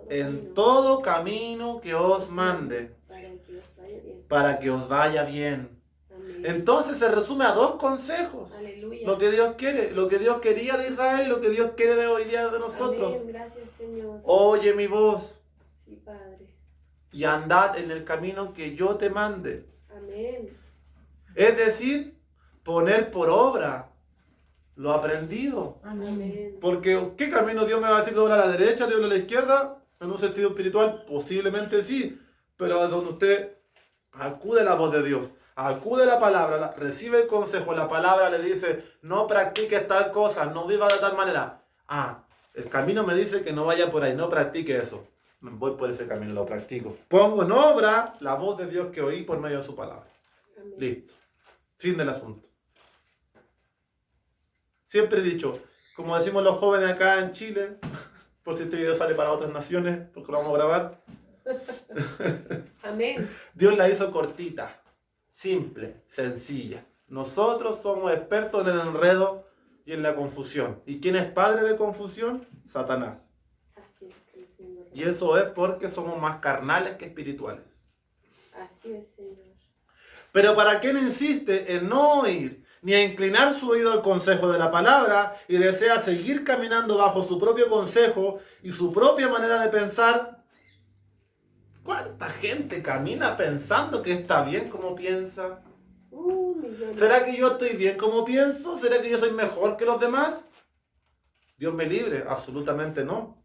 en todo camino que os mande, para que os vaya bien. para que os vaya bien. Amén. Entonces se resume a 2 consejos. Aleluya. Lo que Dios quiere, lo que Dios quería de Israel y lo que Dios quiere de hoy día de nosotros. Amén. Gracias, Señor. Oye mi voz Sí, Padre. y andad en el camino que yo te mande. Amén. Es decir, poner por obra lo aprendido. Amén. Amén. Porque, ¿qué camino Dios me va a decir? ¿Dobla a la derecha, dobla a la izquierda? En un sentido espiritual, posiblemente sí. Pero donde usted acude a la voz de Dios, acude a la palabra, recibe el consejo, la palabra le dice, no practiques tal cosa, no vivas de tal manera. Ah, el camino me dice que no vaya por ahí, no practique eso. Voy por ese camino, lo practico. Pongo en obra la voz de Dios que oí por medio de su palabra. Amén. Listo. Fin del asunto. Siempre he dicho, como decimos los jóvenes acá en Chile, por si este video sale para otras naciones, porque lo vamos a grabar, Amén. Dios la hizo cortita, simple, sencilla. Nosotros somos expertos en el enredo y en la confusión. ¿Y quién es padre de confusión? Satanás. Así es, que el Señor. Y eso es porque somos más carnales que espirituales. Así es, Señor. Pero para quien insiste en no oír ni a inclinar su oído al consejo de la palabra y desea seguir caminando bajo su propio consejo y su propia manera de pensar, ¿cuánta gente camina pensando que está bien como piensa? Millones. ¿Será que yo estoy bien como pienso? ¿Será que yo soy mejor que los demás? Dios me libre, absolutamente no.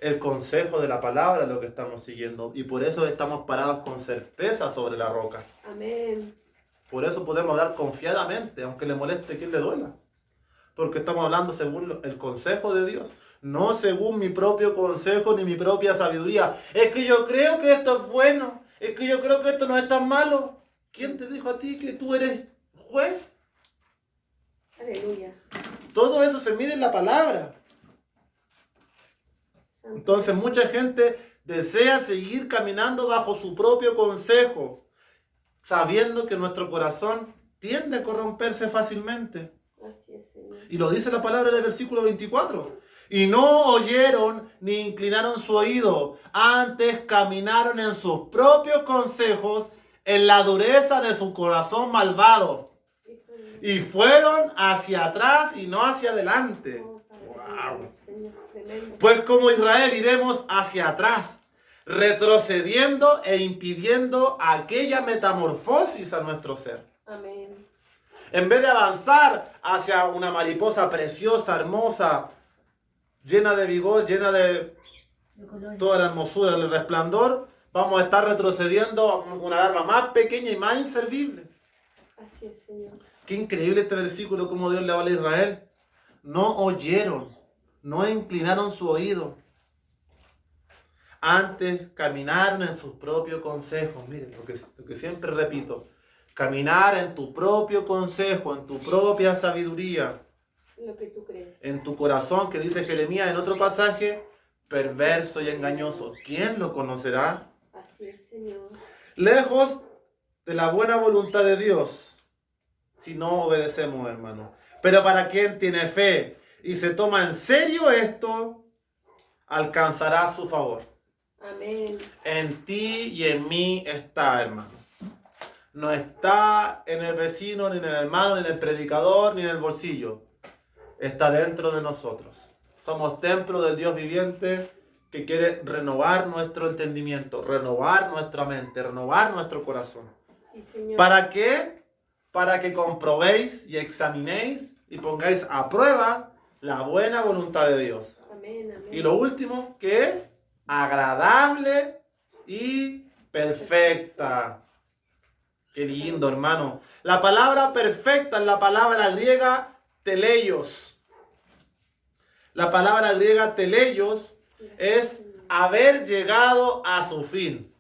El consejo de la palabra es lo que estamos siguiendo y por eso estamos parados con certeza sobre la roca. Amén. Por eso podemos hablar confiadamente, aunque le moleste quien le duela. Porque estamos hablando según el consejo de Dios, no según mi propio consejo ni mi propia sabiduría. Es que yo creo que esto es bueno, es que yo creo que esto no es tan malo. ¿Quién te dijo a ti que tú eres juez? Aleluya. Todo eso se mide en la palabra. Santo. Entonces mucha gente desea seguir caminando bajo su propio consejo, sabiendo que nuestro corazón tiende a corromperse fácilmente. Así es, Señor. Y lo dice la palabra en el versículo 24. Y no oyeron ni inclinaron su oído, antes caminaron en sus propios consejos, en la dureza de su corazón malvado. Y fueron hacia atrás y no hacia adelante. Oh, Padre, Wow. Señor, tremendo. Pues como Israel iremos hacia atrás, retrocediendo e impidiendo aquella metamorfosis a nuestro ser. Amén. En vez de avanzar hacia una mariposa preciosa, hermosa, llena de vigor, llena de De colores. toda la hermosura, el resplandor, vamos a estar retrocediendo a una larva más pequeña y más inservible. Así es, Señor. Qué increíble este versículo, como Dios le habla a Israel. No oyeron, no inclinaron su oído. Antes caminaron en sus propios consejos. Miren, lo que siempre repito. Caminar en tu propio consejo, en tu propia sabiduría, Lo que tú crees. en tu corazón, que dice Jeremías en otro pasaje, perverso y engañoso. ¿Quién lo conocerá? Así es, Señor. Lejos de la buena voluntad de Dios, si no obedecemos, hermano. Pero para quien tiene fe y se toma en serio esto, alcanzará su favor. Amén. En ti y en mí está, hermano. No está en el vecino, ni en el hermano, ni en el predicador, ni en el bolsillo. Está dentro de nosotros. Somos templo del Dios viviente que quiere renovar nuestro entendimiento, renovar nuestra mente, renovar nuestro corazón. Sí, Señor. ¿Para qué? Para que comprobéis y examinéis y pongáis a prueba la buena voluntad de Dios. Amén, amén. Y lo último, que es agradable y perfecta. Qué lindo, hermano. La palabra perfecta es la palabra griega teleios. La palabra griega teleios es haber llegado a su fin.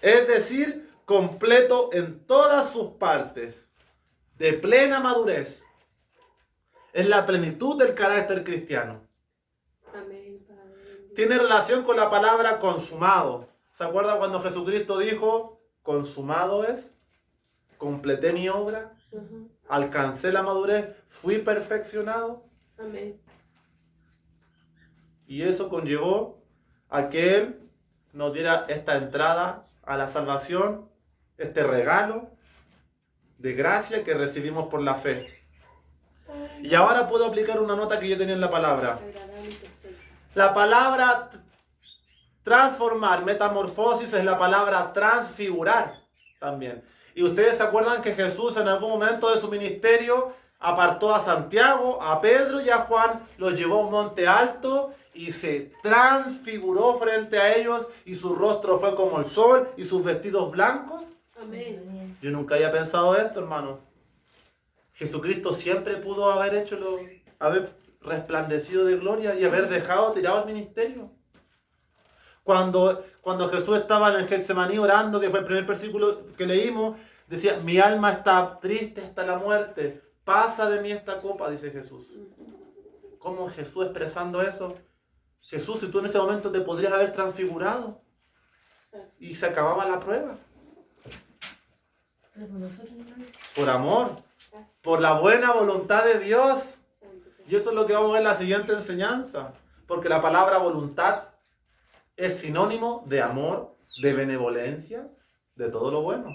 Es decir, completo en todas sus partes, de plena madurez. Es la plenitud del carácter cristiano. Amén, Padre. Tiene relación con la palabra consumado. ¿Se acuerdan cuando Jesucristo dijo, consumado es? Completé mi obra, Ujú. alcancé la madurez, fui perfeccionado. Amén. Y eso conllevó a que Él nos diera esta entrada a la salvación, este regalo de gracia que recibimos por la fe. Y ahora puedo aplicar una nota que yo tenía en la palabra. Agradable y perfecto. La palabra transformar, metamorfosis, es la palabra transfigurar también. Y ustedes se acuerdan que Jesús en algún momento de su ministerio apartó a Santiago, a Pedro y a Juan, los llevó a un monte alto y se transfiguró frente a ellos y su rostro fue como el sol y sus vestidos blancos. Amén. Yo nunca había pensado esto, hermanos. Jesucristo siempre pudo haber haber resplandecido de gloria y haber dejado tirado el ministerio. Cuando Jesús estaba en el Getsemaní orando, que fue el primer versículo que leímos, decía, mi alma está triste hasta la muerte, pasa de mí esta copa, dice Jesús. ¿Cómo Jesús expresando eso? Jesús, si tú en ese momento te podrías haber transfigurado y se acababa la prueba. Pero por nosotros no es. Por amor, por la buena voluntad de Dios. Santo. Y eso es lo que vamos a ver en la siguiente enseñanza. Porque la palabra voluntad es sinónimo de amor, de benevolencia, de todo lo bueno.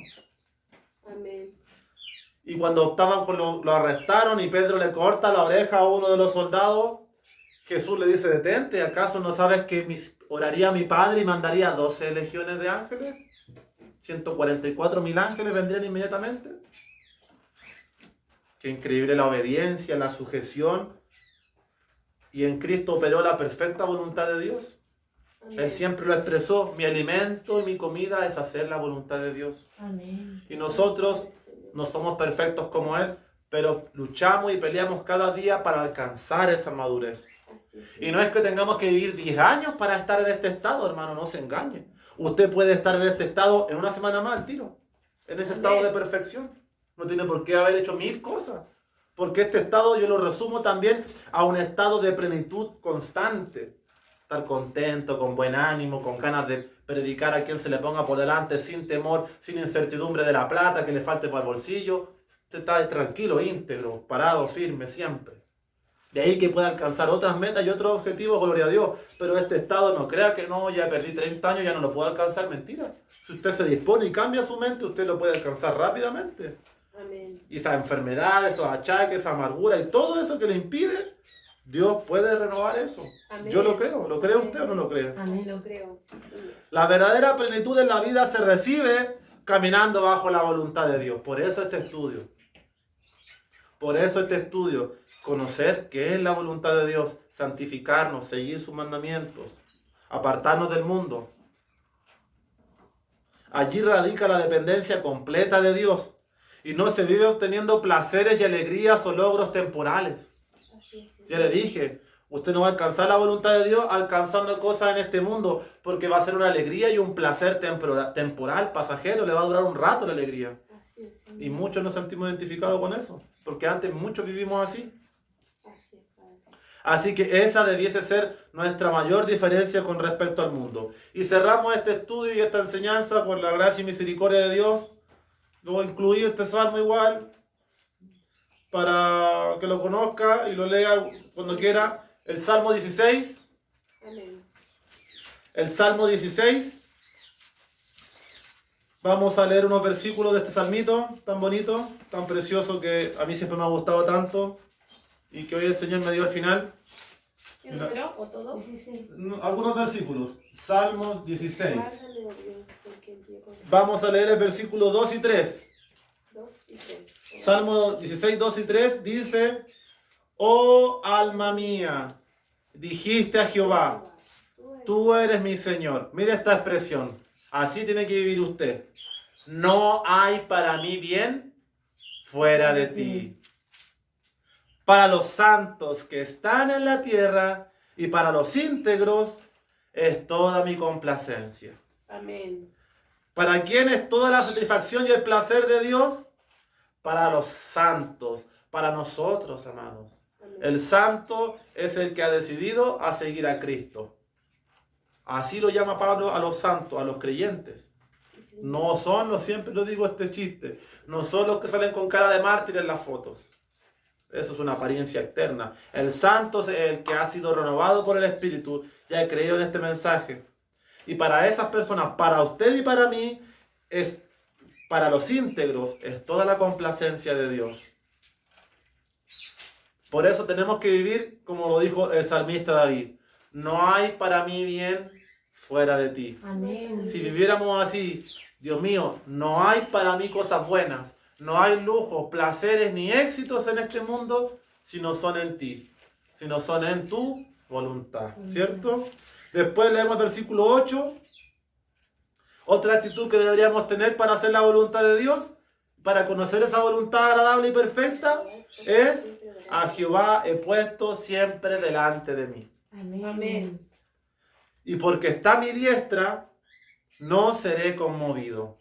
Amén. Y cuando optaban con lo arrestaron y Pedro le corta la oreja a uno de los soldados, Jesús le dice, detente, ¿acaso no sabes que oraría a mi Padre y mandaría 12 legiones de ángeles? 144.000 ángeles vendrían inmediatamente. Qué increíble la obediencia, la sujeción. Y en Cristo operó la perfecta voluntad de Dios. Amén. Él siempre lo expresó, mi alimento y mi comida es hacer la voluntad de Dios. Amén. Y nosotros no somos perfectos como Él, pero luchamos y peleamos cada día para alcanzar esa madurez. Así es. Y no es que tengamos que vivir 10 años para estar en este estado, hermano, no se engañe. Usted puede estar en este estado en una semana más al tiro, en ese Amén. estado de perfección. No tiene por qué haber hecho 1000 cosas. Porque este estado yo lo resumo también a un estado de plenitud constante. Estar contento, con buen ánimo, con ganas de predicar a quien se le ponga por delante, sin temor, sin incertidumbre de la plata que le falte para el bolsillo. Usted está tranquilo, íntegro, parado, firme, siempre. De ahí que pueda alcanzar otras metas y otros objetivos, gloria a Dios. Pero este estado no crea que no, ya perdí 30 años, ya no lo puedo alcanzar. Mentira. Si usted se dispone y cambia su mente, usted lo puede alcanzar rápidamente. Amén. Y esas enfermedades, esos achaques, esa amargura y todo eso que le impide, Dios puede renovar eso. Amén. Yo lo creo. ¿Lo cree Amén. usted o no lo cree? Amén. Lo creo. Sí, Señor. La verdadera plenitud en la vida se recibe caminando bajo la voluntad de Dios. Por eso este estudio. Por eso este estudio. Conocer qué es la voluntad de Dios. Santificarnos, seguir sus mandamientos. Apartarnos del mundo. Allí radica la dependencia completa de Dios. Y no se vive obteniendo placeres y alegrías o logros temporales. Así es, Señor. Ya le dije, usted no va a alcanzar la voluntad de Dios alcanzando cosas en este mundo, porque va a ser una alegría y un placer temporal, pasajero, le va a durar un rato la alegría. Así es, Señor. Y muchos nos sentimos identificados con eso, porque antes muchos vivimos así. Así es, Padre. Así que esa debiese ser nuestra mayor diferencia con respecto al mundo. Y cerramos este estudio y esta enseñanza por la gracia y misericordia de Dios. Luego incluí este salmo igual, para que lo conozca y lo lea cuando quiera. El Salmo 16. Amén. El Salmo 16. Vamos a leer unos versículos de este salmito tan bonito, tan precioso, que a mí siempre me ha gustado tanto y que hoy el Señor me dio al final. ¿Qué número o todo? 16. Algunos versículos. Salmos 16. Guárdale, oh Dios, porque en ti he confiado. Vamos a leer el versículo 2 y 3. 2 y 3. Salmo 16, 2 y 3 dice: Oh alma mía, dijiste a Jehová, tú eres mi Señor. Mire esta expresión. Así tiene que vivir usted. No hay para mí bien fuera de ti. Para los santos que están en la tierra y para los íntegros es toda mi complacencia. Amén. ¿Para quién es toda la satisfacción y el placer de Dios? Para los santos, para nosotros, amados. Amén. El santo es el que ha decidido a seguir a Cristo. Así lo llama Pablo a los santos, a los creyentes. Sí, Señor. No son los, siempre lo digo este chiste, no son los que salen con cara de mártir en las fotos. Eso es una apariencia externa. El santo es el que ha sido renovado por el Espíritu y ha creído en este mensaje. Y para esas personas, para usted y para mí, para los íntegros, es toda la complacencia de Dios. Por eso tenemos que vivir, como lo dijo el salmista David: no hay para mí bien fuera de ti. Amén. Si viviéramos así, Dios mío, no hay para mí cosas buenas, no hay lujos, placeres ni éxitos en este mundo si no son en ti, si no son en tu voluntad, ¿cierto? Después leemos el versículo 8. Otra actitud que deberíamos tener para hacer la voluntad de Dios, para conocer esa voluntad agradable y perfecta, es: a Jehová he puesto siempre delante de mí. Amén. Amén. Y porque está a mi diestra, no seré conmovido.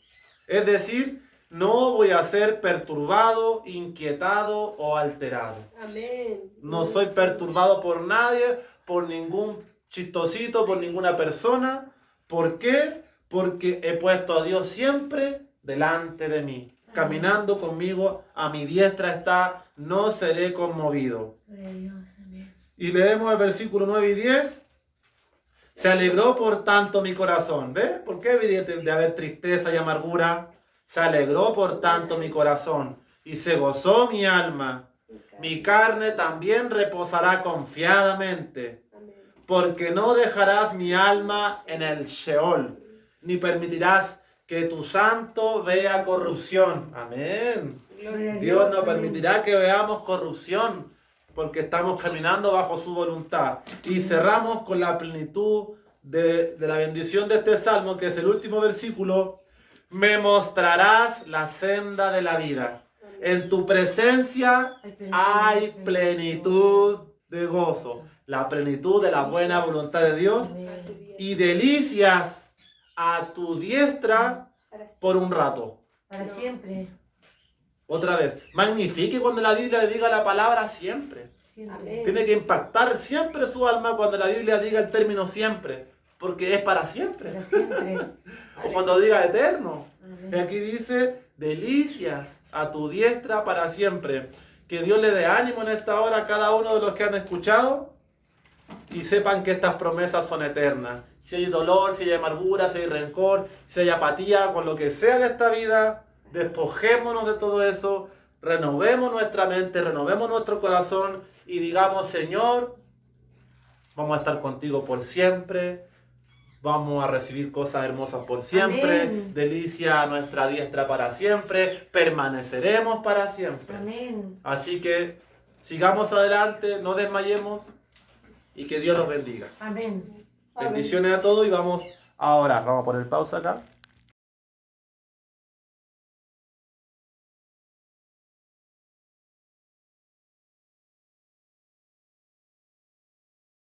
Es decir, no voy a ser perturbado, inquietado o alterado. Amén. No soy perturbado por nadie, por ningún chistosito, por ninguna persona. ¿Por qué? Porque he puesto a Dios siempre delante de mí. Caminando conmigo, a mi diestra está, no seré conmovido. Gloria a Dios. Amén. Y leemos el versículo 9 y 10. Se alegró por tanto mi corazón. ¿Ves? ¿Por qué debería de haber tristeza y amargura? Se alegró por tanto mi corazón y se gozó mi alma. Mi carne también reposará confiadamente, Amén. porque no dejarás mi alma en el Sheol, ni permitirás que tu santo vea corrupción. Amén. Gloria a Dios. Dios no amén. permitirá que veamos corrupción, porque estamos caminando bajo su voluntad. Y cerramos con la plenitud de la bendición de este salmo, que es el último versículo. Me mostrarás la senda de la vida. En tu presencia hay plenitud de gozo. La plenitud de la buena voluntad de Dios. Amén. Y delicias a tu diestra Para siempre. por un rato. Para siempre. Otra vez, magnifique cuando la Biblia le diga la palabra siempre. Siempre. Amén. Tiene que impactar siempre su alma cuando la Biblia diga el término siempre, porque es para siempre. Para siempre. O cuando diga eterno. Y Amén. aquí dice, delicias a tu diestra para siempre. Que Dios le dé ánimo en esta hora a cada uno de los que han escuchado y sepan que estas promesas son eternas. Si hay dolor, si hay amargura, si hay rencor, si hay apatía, con lo que sea de esta vida, despojémonos de todo eso, renovemos nuestra mente, renovemos nuestro corazón y digamos, Señor, vamos a estar contigo por siempre, vamos a recibir cosas hermosas por siempre, Amén. delicia a nuestra diestra para siempre, permaneceremos para siempre. Amén. Así que sigamos adelante, no desmayemos y que Dios los bendiga. Amén. Amén. Bendiciones a todos y vamos a orar. Vamos a poner pausa acá.